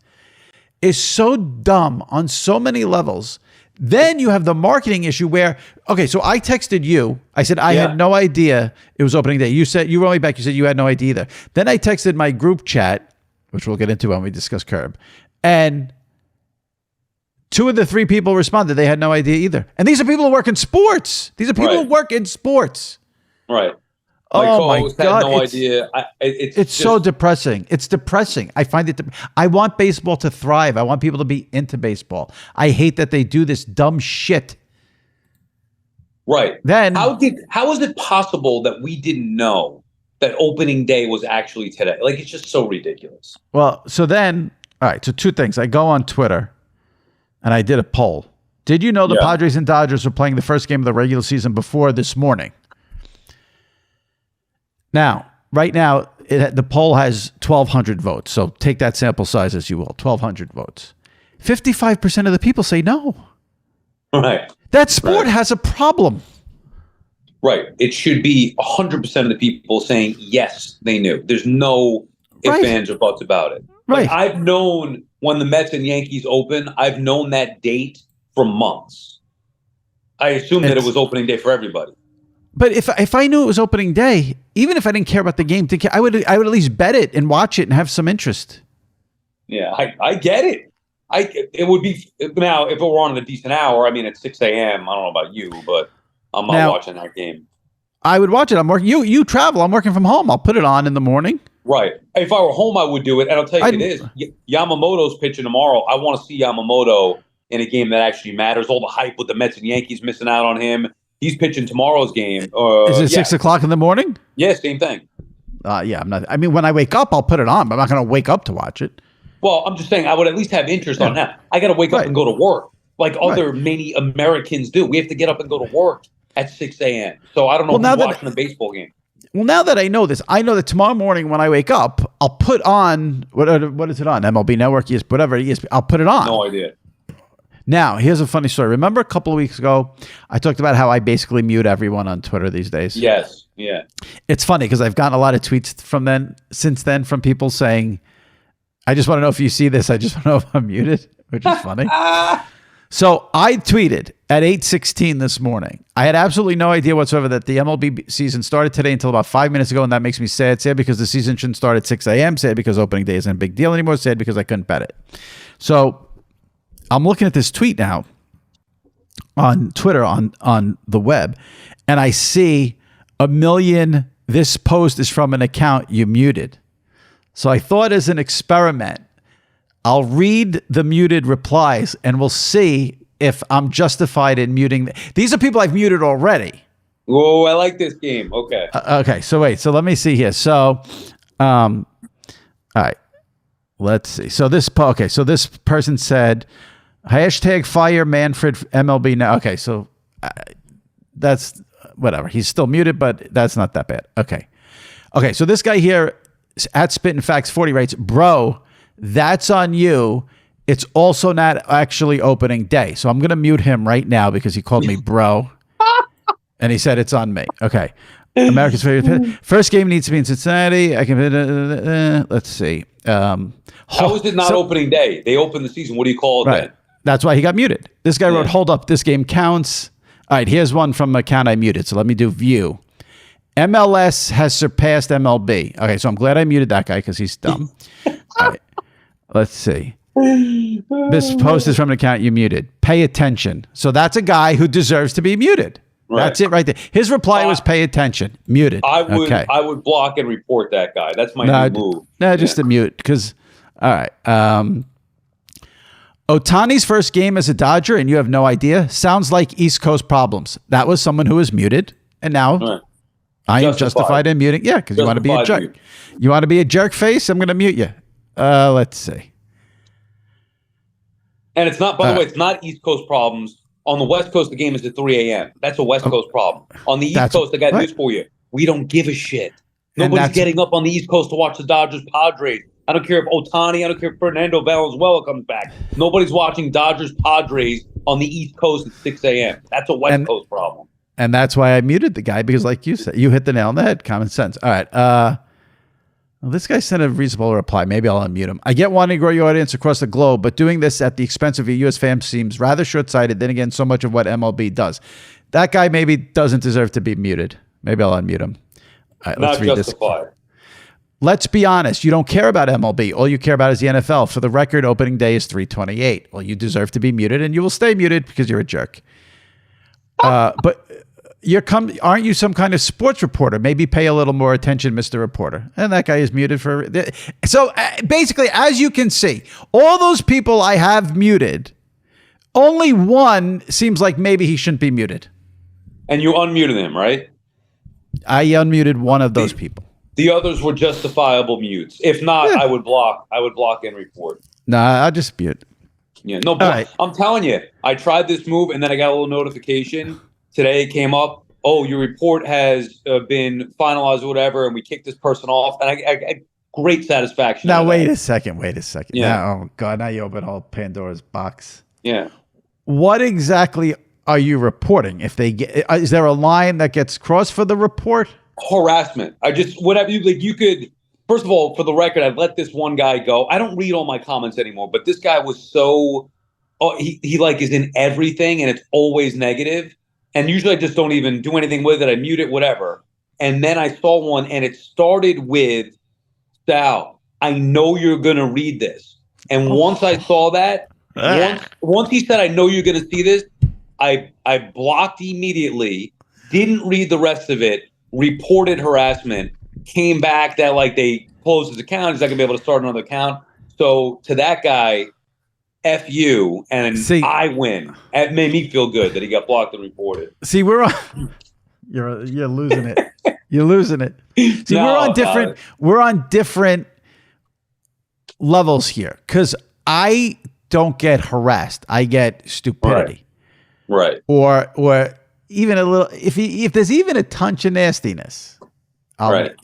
is so dumb on so many levels. Then you have the marketing issue where, okay, so I texted you. I said, I had no idea it was opening day. You wrote me back. You said you had no idea either. Then I texted my group chat, which we'll get into when we discuss Curb. And 2 of the 3 people responded. They had no idea either. And these are people who work in sports. These are people who work in sports. Right. Oh my God. No idea. It's just so depressing. It's depressing. I find it. I want baseball to thrive. I want people to be into baseball. I hate that they do this dumb shit. Right. Then how is it possible that we didn't know that opening day was actually today? Like, it's just so ridiculous. Well, so then, all right. So 2 things. I go on Twitter and I did a poll. Did you know the Padres and Dodgers were playing the first game of the regular season before this morning? Now, right now, the poll has 1,200 votes. So take that sample size as you will, 1,200 votes. 55% of the people say no. Right. That sport has a problem. Right. It should be 100% of the people saying, yes, they knew. There's no ifs, ands, or buts about it. Right. Like, I've known when the Mets and Yankees open, I've known that date for months. I assumed that it was opening day for everybody. But if I knew it was opening day, even if I didn't care about the game, I would at least bet it and watch it and have some interest. Yeah, I get it. It would be now if it were on at a decent hour. I mean, at 6 a.m. I don't know about you, but I'm not watching that game. I would watch it. I'm working. You travel. I'm working from home. I'll put it on in the morning. Right. If I were home, I would do it. And I'll tell you it is. Yamamoto's pitching tomorrow. I want to see Yamamoto in a game that actually matters. All the hype with the Mets and Yankees missing out on him. He's pitching tomorrow's game. Is it 6 o'clock in the morning? Yeah, same thing. Yeah, I'm not. I mean, when I wake up, I'll put it on, but I'm not going to wake up to watch it. Well, I'm just saying I would at least have interest on that. I got to wake up and go to work like other many Americans do. We have to get up and go to work at 6 a.m. So I don't know who's watching a baseball game. Well, now that I know this, I know that tomorrow morning when I wake up, I'll put on, what is it on? MLB Network, whatever it is. I'll put it on. No idea. Now, here's a funny story. Remember a couple of weeks ago, I talked about how I basically mute everyone on Twitter these days? Yes. Yeah. It's funny because I've gotten a lot of tweets since then from people saying, I just want to know if you see this. I just want to know if I'm muted, which is funny. So I tweeted at 8:16 this morning. I had absolutely no idea whatsoever that the MLB season started today until about 5 minutes ago, and that makes me sad. Sad because the season shouldn't start at 6 a.m. Sad because opening day isn't a big deal anymore. Sad because I couldn't bet it. So I'm looking at this tweet now on Twitter, on the web, and I see 1 million. This post is from an account you muted. So I thought as an experiment, I'll read the muted replies and we'll see if I'm justified in muting. These are people I've muted already. Whoa, I like this game. Okay. Okay. So wait. So let me see here. So, all right. Let's see. So this person said, #fire Manfred MLB now. Okay. So that's whatever. He's still muted, but that's not that bad. Okay. Okay. So this guy here at Spittin' Facts 40 writes, bro, that's on you. It's also not actually opening day. So I'm going to mute him right now because he called me bro. And he said it's on me. Okay. America's favorite. First game needs to be in Cincinnati. I can. Let's see. How is it not opening day? They open the season. What do you call it then? That's why he got muted. This guy wrote, hold up, this game counts. All right, here's one from an account I muted. So let me do view. MLS has surpassed MLB. Okay, so I'm glad I muted that guy because he's dumb. All right, let's see. This post is from an account you muted. Pay attention. So that's a guy who deserves to be muted. Right. That's it right there. His reply was pay attention. Muted. I would block and report that guy. That's my new move. No, just a mute. Because, all right. Ohtani's first game as a Dodger, and you have no idea, sounds like East Coast problems. That was someone who was muted, and now I am justified in muting. Yeah, because you want to be a jerk. Mute. You want to be a jerk face? I'm going to mute you. Let's see. And it's not, by the way, it's not East Coast problems. On the West Coast, the game is at 3 a.m. That's a West Coast problem. On the East Coast, I got news for you. We don't give a shit. Nobody's getting up on the East Coast to watch the Dodgers Padres. I don't care if Ohtani, I don't care if Fernando Valenzuela comes back. Nobody's watching Dodgers Padres on the East Coast at 6 a.m. That's a West Coast problem. And that's why I muted the guy, because like you said, you hit the nail on the head. Common sense. All right. Well, this guy sent a reasonable reply. Maybe I'll unmute him. I get wanting to grow your audience across the globe, but doing this at the expense of your U.S. fans seems rather short-sighted. Then again, so much of what MLB does. That guy maybe doesn't deserve to be muted. Maybe I'll unmute him. All right, let's read this. Let's be honest. You don't care about MLB. All you care about is the NFL. For the record, opening day is 3/28. Well, you deserve to be muted, and you will stay muted because you're a jerk. But aren't you some kind of sports reporter? Maybe pay a little more attention, Mr. Reporter. And that guy is muted for. So basically, as you can see, all those people I have muted, only one seems like maybe he shouldn't be muted. And you unmuted him, right? I unmuted one of those people. The others were justifiable mutes. If not, I would block. I would block and report. Nah, I'll just mute. Yeah, no, right. I'm telling you, I tried this move and then I got a little notification. Today it came up, oh, your report has been finalized or whatever, and we kicked this person off. And I great satisfaction. Now, wait a second. Yeah. Now, oh, God, now you open all Pandora's box. Yeah. What exactly are you reporting? If they get, is there a line that gets crossed for the report? Harassment. You could, first of all, for the record, I've let this one guy go. I don't read all my comments anymore, but this guy was so, he like is in everything and it's always negative. And usually I just don't even do anything with it. I mute it, whatever. And then I saw one and it started with, Sal, I know you're going to read this. And once I saw that, once he said, I know you're going to see this, I blocked immediately, didn't read the rest of it, reported harassment, came back that like they closed his account. He's not going to be able to start another account. So to that guy, F you, and I win. It made me feel good that he got blocked and reported. See, you're losing it. You're losing it. See, we're on different levels here because I don't get harassed. I get stupidity. Right. Or even a little, if there's even a touch of nastiness,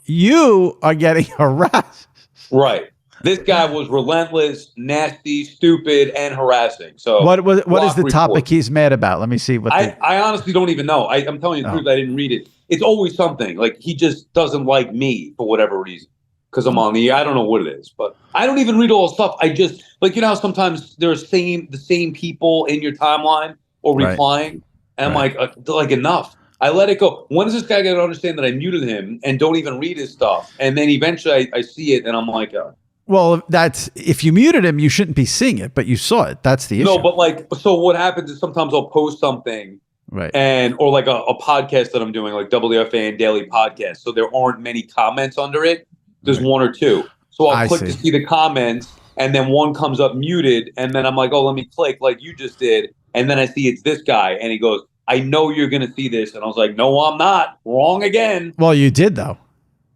you are getting harassed. Right. This guy was relentless, nasty, stupid, and harassing. So what is the topic he's mad about? Let me see. I honestly don't even know. I'm telling you the truth. I didn't read it. It's always something. Like he just doesn't like me for whatever reason. Because I'm on the air. I don't know what it is. But I don't even read all the stuff. I just, like, you know how sometimes there's the same people in your timeline or replying? And I'm like, enough. I let it go. When is this guy going to understand that I muted him and don't even read his stuff? And then eventually I see it and I'm like, well, that's, if you muted him, you shouldn't be seeing it, but you saw it. That's the issue. No, but like, so what happens is sometimes I'll post something, or like a podcast that I'm doing, like WFAN Daily Podcast. So there aren't many comments under it. There's one or two. So I'll click to see the comments, and then one comes up muted, and then I'm like, oh, let me click like you just did, and then I see it's this guy, and he goes, I know you're going to see this, and I was like, no, I'm not. Wrong again. Well, you did though.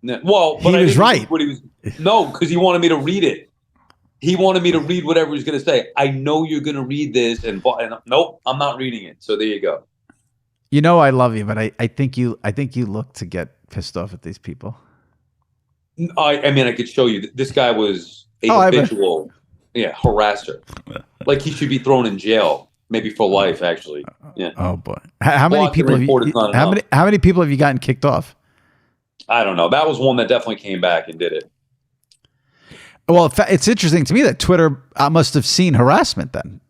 Well, but he was right. No, because he wanted me to read it. He wanted me to read whatever he's going to say. I know you're going to read this, and nope, I'm not reading it. So there you go. You know, I love you, but I think you look to get pissed off at these people. I mean, I could show you. This guy was a habitual, harasser. Like he should be thrown in jail, maybe for life, actually. Yeah. Oh boy, how many people have you gotten kicked off? I don't know. That was one that definitely came back and did it. Well, it's interesting to me that Twitter must have seen harassment then.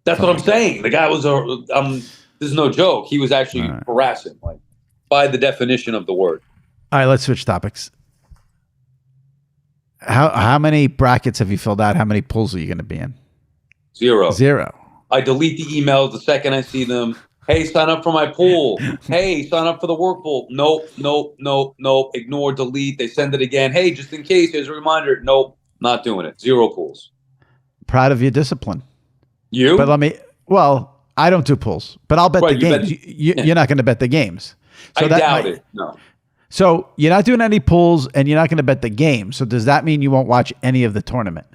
That's what I'm saying. The guy was this is no joke. He was actually harassing, like by the definition of the word. All right, let's switch topics. How many brackets have you filled out? How many pools are you going to be in? Zero. I delete the emails the second I see them. Hey, sign up for my pool. Hey, sign up for the work pool. Nope. Ignore, delete. They send it again. Hey, just in case, here's a reminder. Nope, not doing it. 0 pools. Proud of your discipline. You? But I don't do pools, but I'll bet the games. You're not going to bet the games. So I doubt it. No. So you're not doing any pools, and you're not going to bet the game. So does that mean you won't watch any of the tournament?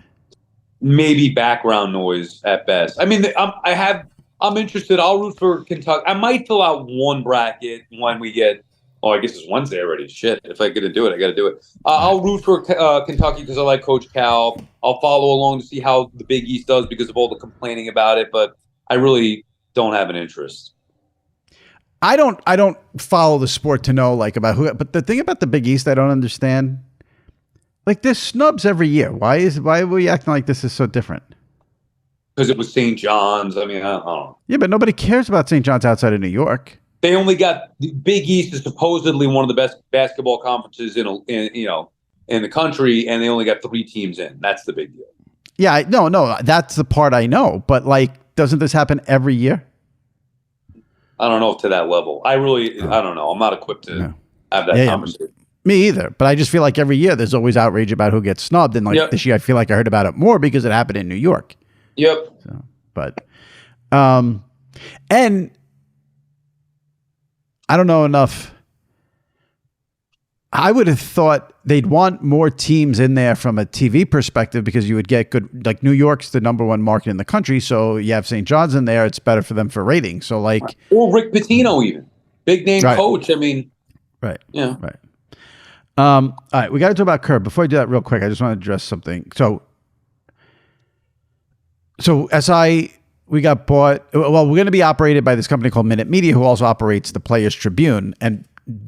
Maybe background noise at best. I mean, I'm interested. I'll root for Kentucky. I might fill out one bracket when we get. Oh, I guess it's Wednesday already. Shit. If I got to do it, I got to do it. I'll root for Kentucky because I like Coach Cal. I'll follow along to see how the Big East does because of all the complaining about it. But I really don't have an interest. I don't follow the sport to know like about who. But the thing about the Big East, I don't understand. Like there's snubs every year. Why are we acting like this is so different? Because it was St. John's. I mean, I don't know. Yeah, but nobody cares about St. John's outside of New York. They only got the Big East is supposedly one of the best basketball conferences in the country, and they only got 3 teams in. That's the big deal. Yeah, no, that's the part I know. But like, doesn't this happen every year? I don't know to that level. I don't know. I'm not equipped to have that conversation. Yeah. Me either. But I just feel like every year there's always outrage about who gets snubbed, and like this year I feel like I heard about it more because it happened in New York. Yep. So, but, and I don't know enough. I would have thought they'd want more teams in there from a TV perspective because you would get good, like New York's the #1 market in the country. So you have St. John's in there. It's better for them for ratings. So like, or Rick Pitino, even big name coach. I mean, right. Yeah. Right. All right. We got to talk about Curb. Before I do that real quick, I just want to address something. So SI, we got bought. Well, we're going to be operated by this company called Minute Media, who also operates the Players Tribune. And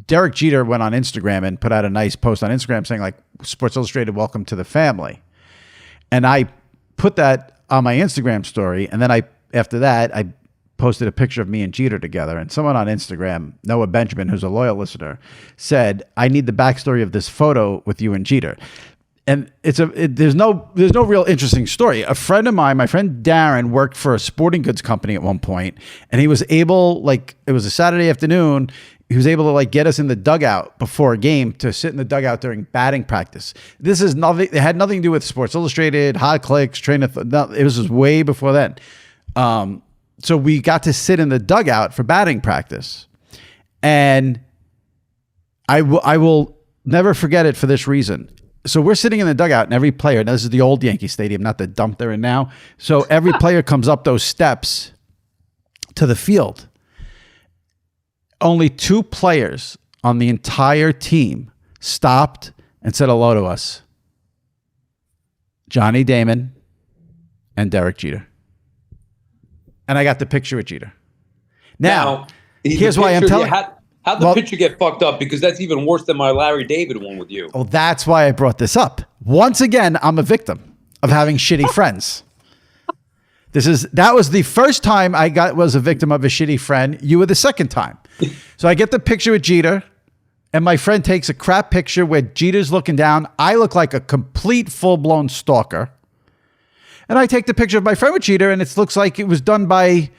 Derek Jeter went on Instagram and put out a nice post on Instagram saying like, Sports Illustrated, welcome to the family. And I put that on my Instagram story. And then after that, I posted a picture of me and Jeter together. And someone on Instagram, Noah Benjamin, who's a loyal listener, said, I need the backstory of this photo with you and Jeter. And there's no real interesting story. A friend of mine, my friend Darren, worked for a sporting goods company at one point, and he was able, like, it was a Saturday afternoon, he was able to like get us in the dugout before a game to sit in the dugout during batting practice. This is nothing. It had nothing to do with Sports Illustrated, Hot Clicks, it was just way before then. So we got to sit in the dugout for batting practice, and I will never forget it for this reason. So we're sitting in the dugout, and every player, now this is the old Yankee Stadium, not the dump they're in now. So every player comes up those steps to the field. Only 2 players on the entire team stopped and said hello to us. Johnny Damon and Derek Jeter. And I got the picture with Jeter. Now here's why I'm telling you. How'd the picture get fucked up? Because that's even worse than my Larry David one with you. Oh, that's why I brought this up. Once again, I'm a victim of having shitty friends. That was the first time I was a victim of a shitty friend. You were the second time. So I get the picture with Jeter, and my friend takes a crap picture where Jeter's looking down. I look like a complete full-blown stalker. And I take the picture of my friend with Jeter, and it looks like it was done by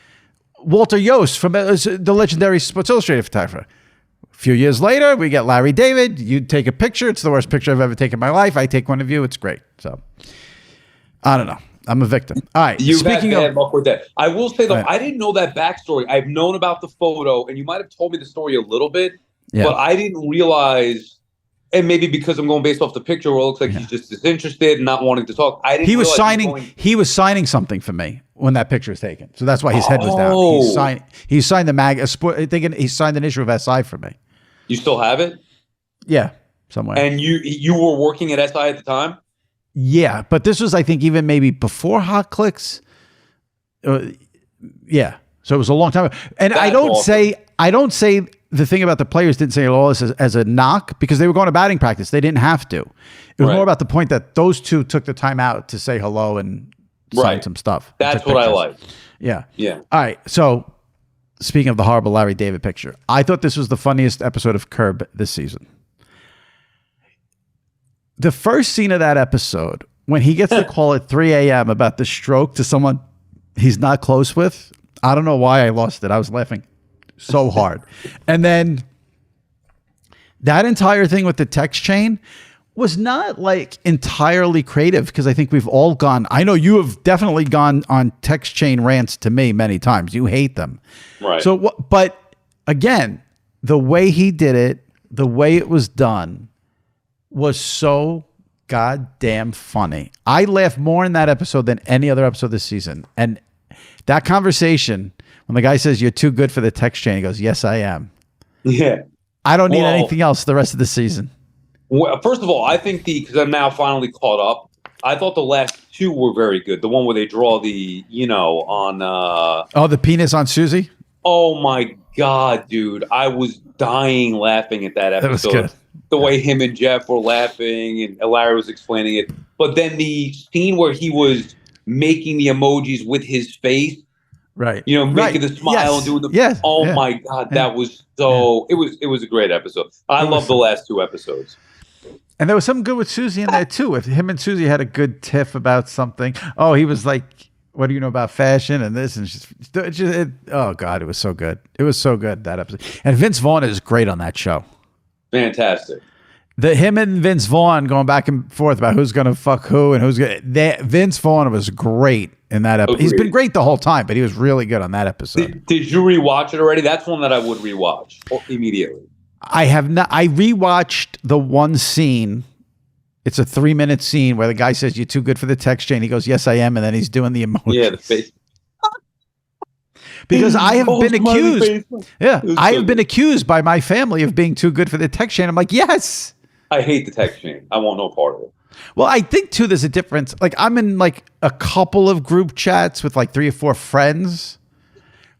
Walter Yost from the legendary Sports Illustrated photographer. A few years later, we get Larry David. You take a picture. It's the worst picture I've ever taken in my life. I take one of you. It's great. So I don't know. I'm a victim. All right. You've had bad luck with that. I will say, though, I didn't know that backstory. I've known about the photo, and you might have told me the story a little bit, but I didn't realize, and maybe because I'm going based off the picture where it looks like he's just disinterested and not wanting to talk. I didn't. He was signing something for me when that picture was taken. So that's why his head was down. He signed the mag. I think he signed an issue of SI for me. You still have it? Yeah, somewhere. And you were working at SI at the time? Yeah, but this was, I think, even maybe before Hot Clicks. Yeah, so it was a long time ago. And I don't say the thing about the players didn't say all this as a knock because they were going to batting practice. They didn't have to. It was more about the point that those 2 took the time out to say hello and sign some stuff. That's what I like. Yeah. Yeah. All right. So speaking of the horrible Larry David picture, I thought this was the funniest episode of Curb this season. The first scene of that episode, when he gets the call at 3 a.m. about the stroke to someone he's not close with, I don't know why I lost it. I was laughing so hard. And then that entire thing with the text chain was not like entirely creative, because I think we've all gone, I know you have definitely gone on text chain rants to me many times. You hate them. Right. So, but again, the way he did it, the way it was done was so goddamn funny. I laughed more in that episode than any other episode this season. And that conversation, when the guy says, "You're too good for the text chain," he goes, "Yes, I am." Yeah. I don't need anything else the rest of the season. Well, first of all, I think because I'm now finally caught up, I thought the last two were very good. The one where they draw the, on... the penis on Susie? Oh, my God, dude. I was dying laughing at that episode. That was good. The way him and Jeff were laughing and Larry was explaining it. But then the scene where he was making the emojis with his face, right? Making the smile and doing the my God, that was so. It was a great episode. I love the last two episodes. And there was something good with Susie in there too. If him and Susie had a good tiff about something. Oh, he was like, "What do you know about fashion?" And this, and oh God, it was so good. It was so good, that episode. And Vince Vaughn is great on that show. Fantastic. Him and Vince Vaughn going back and forth about who's going to fuck who and who's going to... Vince Vaughn was great in that episode. He's been great the whole time, but he was really good on that episode. Did you rewatch it already? That's one that I would rewatch immediately. I have not. I rewatched the one scene. It's a 3-minute scene where the guy says, "You're too good for the text chain." He goes, "Yes, I am." And then he's doing the emoji. Yeah, the face. Because I have been accused. Yeah, I have been accused by my family of being too good for the text chain. I'm like, yes. I hate the text chain. I want no part of it. Well, I think too, there's a difference. Like, I'm in like a couple of group chats with like 3 or 4 friends,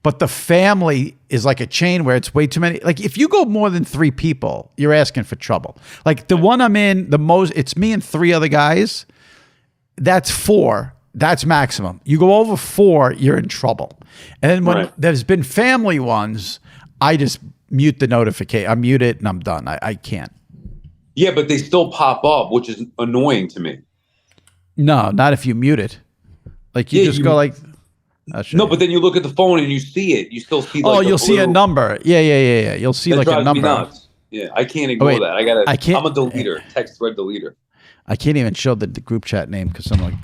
but the family is like a chain where it's way too many. Like, if you go more than 3 people, you're asking for trouble. Like the one I'm in the most, it's me and 3 other guys. That's 4. That's maximum. You go over 4, you're in trouble. And then when there's been family ones, I just mute the notification. I mute it and I'm done. I can't. Yeah, but they still pop up, which is annoying to me. No, not if you mute it. Like you go like... No, but then you look at the phone and you see it. You still see like you'll see a number. Yeah. You'll see like a number. Me nuts. Yeah, I can't ignore that. I'm a deleter, text thread deleter. I can't even show the group chat name because I'm like...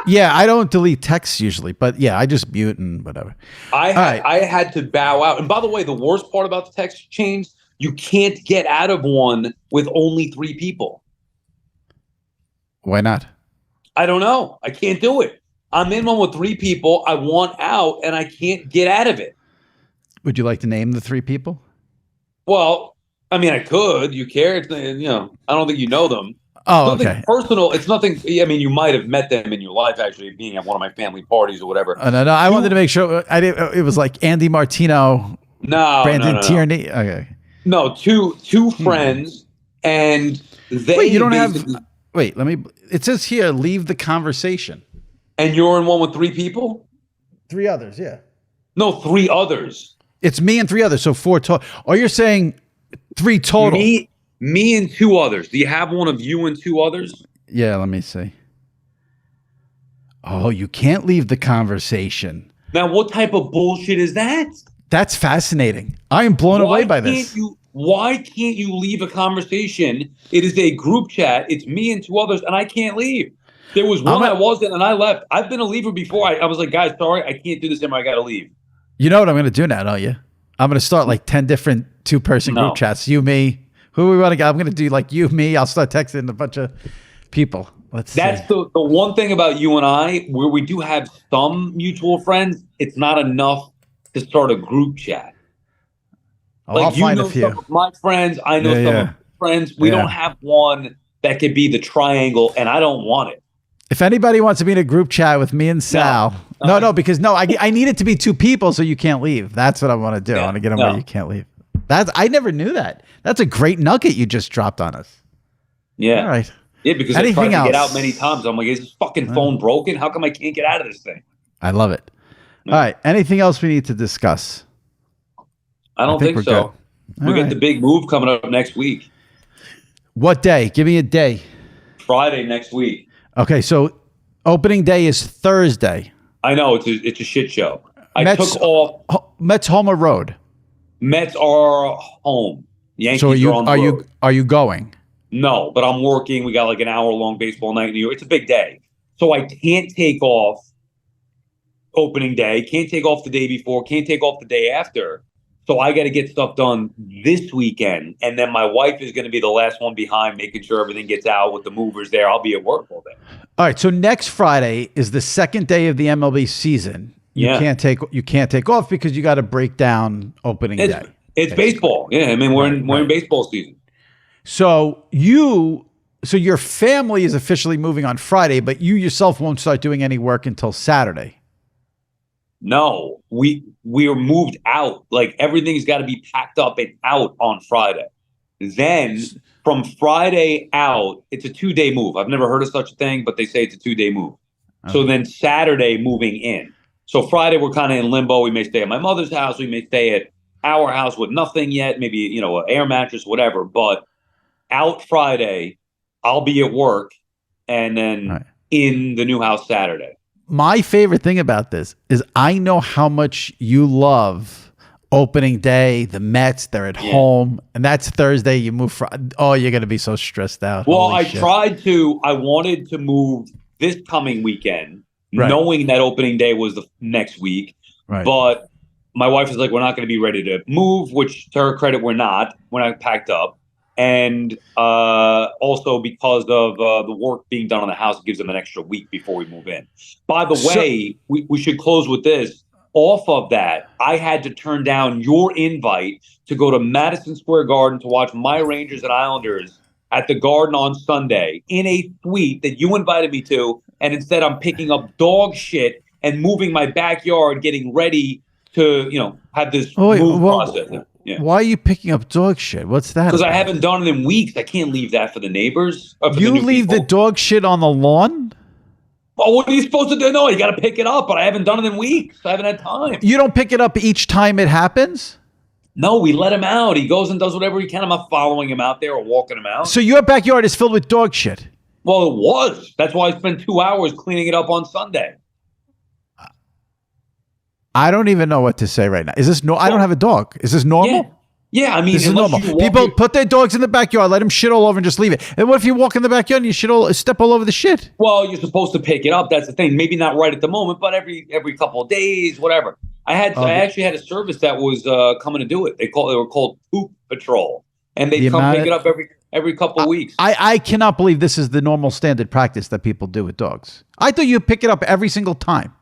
yeah, I don't delete texts usually, but yeah, I just mute and whatever. I had to bow out. And by the way, the worst part about the text chains, you can't get out of one with only 3 people. Why not? I don't know. I can't do it. I'm in one with 3 people. I want out and I can't get out of it. Would you like to name the 3 people? Well, I mean, I could. You care? It's, I don't think you know them. Oh, it's okay. Personal. It's nothing. I mean, you might have met them in your life, actually, being at one of my family parties or whatever. No. I wanted to make sure. It was like Andy Martino. Brandon Tierney. Okay. No, two friends, and they. Wait, you don't have. Wait, let me. It says here, leave the conversation. And you're in one with 3 people. 3 others, yeah. No, 3 others. It's me and 3 others, so 4 total. Oh, you're saying 3 total? Me and 2 others. Do you have one of you and 2 others? Yeah, let me see. Oh, you can't leave the conversation. Now, what type of bullshit is that? That's fascinating. I am blown away by this. Why can't you leave a conversation? It is a group chat. It's me and 2 others, and I can't leave. There was one I wasn't, and I left. I've been a leaver before. I was like, guys, sorry, I can't do this anymore. I got to leave. You know what I'm going to do now, don't you? I'm going to start like 10 different 2-person group chats. You, me. Who we want to get? I'm going to do like you, me. I'll start texting a bunch of people. That's the one thing about you and I, where we do have some mutual friends. It's not enough to start a group chat. I'll find a few. Some of my friends. I know some of my friends. We don't have one that could be the triangle, and I don't want it. If anybody wants to be in a group chat with me and Sal, because I need it to be 2 people so you can't leave. That's what I want to do. I want to get them where you can't leave. I never knew that. That's a great nugget you just dropped on us. Yeah. All right. Yeah, because I tried to get out many times. I'm like, is this fucking phone broken? How come I can't get out of this thing? I love it. All right. Anything else we need to discuss? I don't think so. We get the big move coming up next week. What day? Give me a day. Friday next week. Okay, so opening day is Thursday. I know it's a shit show. I took off. Mets home or road? Mets are home. Yankees so are on the road. Are you going? No, but I'm working. We got like an hour-long baseball night in New York. It's a big day. So I can't take off opening day, can't take off the day before, can't take off the day after. So I got to get stuff done this weekend. And then my wife is going to be the last one behind, making sure everything gets out with the movers there. I'll be at work all day. All right. So next Friday is the second day of the MLB season. You can't take off because you got to break down opening day. It's baseball. Yeah. I mean, we're in baseball season. So your family is officially moving on Friday, but you yourself won't start doing any work until Saturday. No, we are moved out. Like everything's got to be packed up and out on Friday. Then from Friday out, it's a 2-day move. I've never heard of such a thing, but they say it's a 2-day move. Okay. So then Saturday moving in. So Friday we're kind of in limbo. We may stay at my mother's house. We may stay at our house with nothing yet. Maybe, an air mattress, whatever. But out Friday, I'll be at work, and then in the new house Saturday. My favorite thing about this is I know how much you love opening day, the Mets, they're at home, and that's Thursday. You move you're going to be so stressed out. Well, I wanted to move this coming weekend, knowing that opening day was the next week. Right. But my wife is like, we're not going to be ready to move, which to her credit, we're not. We're not packed up. And also because of the work being done on the house, it gives them an extra week before we move in. By the way, we should close with this. Off of that, I had to turn down your invite to go to Madison Square Garden to watch my Rangers and Islanders at the Garden on Sunday in a suite that you invited me to. And instead, I'm picking up dog shit and moving my backyard, getting ready to, have this move process. Yeah. Why are you picking up dog shit? What's that? Because I haven't done it in weeks. I can't leave that for the neighbors. You leave the dog shit on the lawn? Well, what are you supposed to do? No, you got to pick it up, but I haven't done it in weeks. I haven't had time. You don't pick it up each time it happens? No, we let him out. He goes and does whatever he can. I'm not following him out there or walking him out. So your backyard is filled with dog shit? Well, it was. That's why I spent 2 hours cleaning it up on Sunday. I don't even know what to say right now. Is this I don't have a dog. Is this normal? Yeah, I mean, this is normal. People put their dogs in the backyard, let them shit all over, and just leave it. And what if you walk in the backyard and you step all over the shit? Well, you're supposed to pick it up. That's the thing. Maybe not right at the moment, but every couple of days, whatever. I actually had a service that was coming to do it. They were called Poop Patrol, and they come pick it up every couple of weeks. I cannot believe this is the normal standard practice that people do with dogs. I thought you pick it up every single time.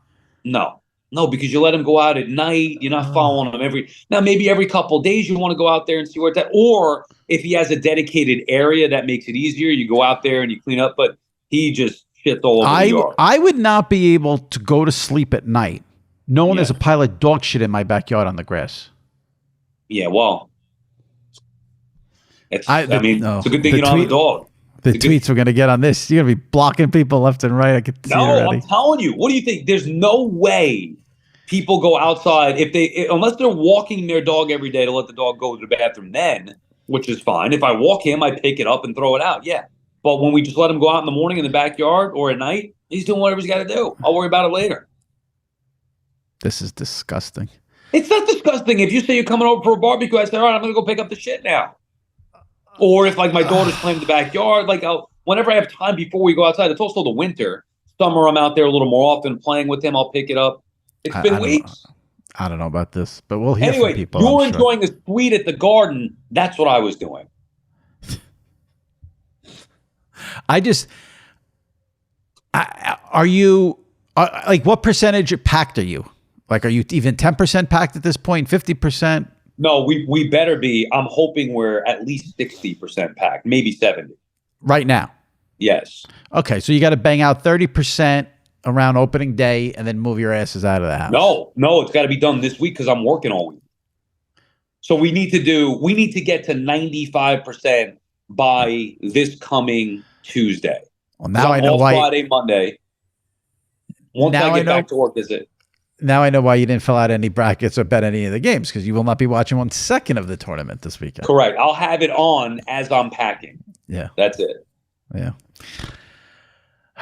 No, because you let them go out at night. You're not following them maybe every couple of days you want to go out there and see where it's at. Or if he has a dedicated area, that makes it easier. You go out there and you clean up, but he just shits all over the yard. I would not be able to go to sleep at night knowing there's a pile of dog shit in my backyard on the grass. Yeah, well, it's a good thing you don't have a dog. The tweets we're going to get on this, you're going to be blocking people left and right. I can see already. I'm telling you. What do you think? There's no way people go outside unless they're walking their dog every day to let the dog go to the bathroom then, which is fine. If I walk him, I pick it up and throw it out. Yeah. But when we just let him go out in the morning in the backyard or at night, he's doing whatever he's got to do. I'll worry about it later. This is disgusting. It's not disgusting. If you say you're coming over for a barbecue, I say, all right, I'm going to go pick up the shit now. Or if my daughter's playing in the backyard, whenever I have time before we go outside, it's also the winter. Summer, I'm out there a little more often playing with him. I'll pick it up. It's been weeks. I don't know about this, but we'll hear from people. You're enjoying a suite at the Garden. That's what I was doing. What percentage packed are you? Are you even 10% packed at this point? 50%? No, we better be. I'm hoping we're at least 60% packed, maybe 70. Right now? Yes. Okay, so you got to bang out 30% around opening day and then move your asses out of the house. No, it's got to be done this week because I'm working all week. So we need to get to 95% by this coming Tuesday. Well, now I know why. Friday, Monday. Once I get back to work, is it? Now I know why you didn't fill out any brackets or bet any of the games, because you will not be watching 1 second of the tournament this weekend. Correct. I'll have it on as I'm packing. Yeah. That's it. Yeah.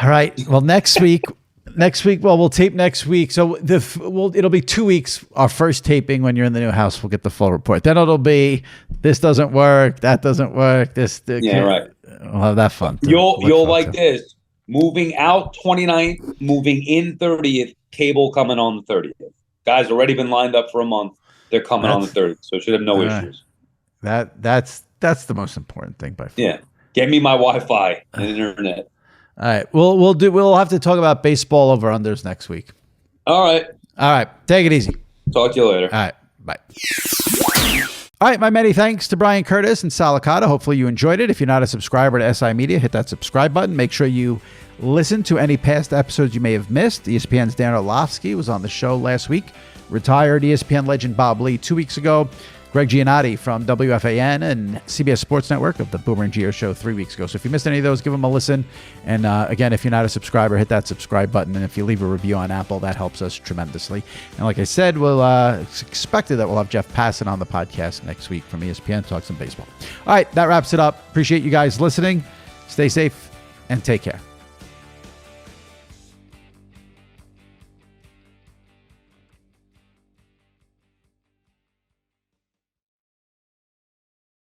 All right. Well, next week, we'll tape next week. So it'll be 2 weeks. Our first taping when you're in the new house, we'll get the full report. Then it'll be, this doesn't work, that doesn't work. Right. We'll have that fun. You'll like this. Moving out 29th, moving in 30th, cable coming on the 30th. Guys already been lined up for a month. They're coming on the 30th, so it should have no issues. That's the most important thing by far. Yeah. Get me my Wi-Fi and internet. All right. We'll have to talk about baseball over unders next week. All right. Take it easy. Talk to you later. All right. Bye. All right, my many thanks to Bryan Curtis and Salicata. Hopefully you enjoyed it. If you're not a subscriber to SI Media, hit that subscribe button. Make sure you listen to any past episodes you may have missed. ESPN's Dan Orlovsky was on the show last week. Retired ESPN legend Bob Lee 2 weeks ago. Greg Giannotti from WFAN and CBS Sports Network of the Boomer and Gio Show 3 weeks ago. So if you missed any of those, give them a listen. And again, if you're not a subscriber, hit that subscribe button. And if you leave a review on Apple, that helps us tremendously. And like I said, it's expected that we'll have Jeff Passan on the podcast next week from ESPN, talk some baseball. All right, that wraps it up. Appreciate you guys listening. Stay safe and take care.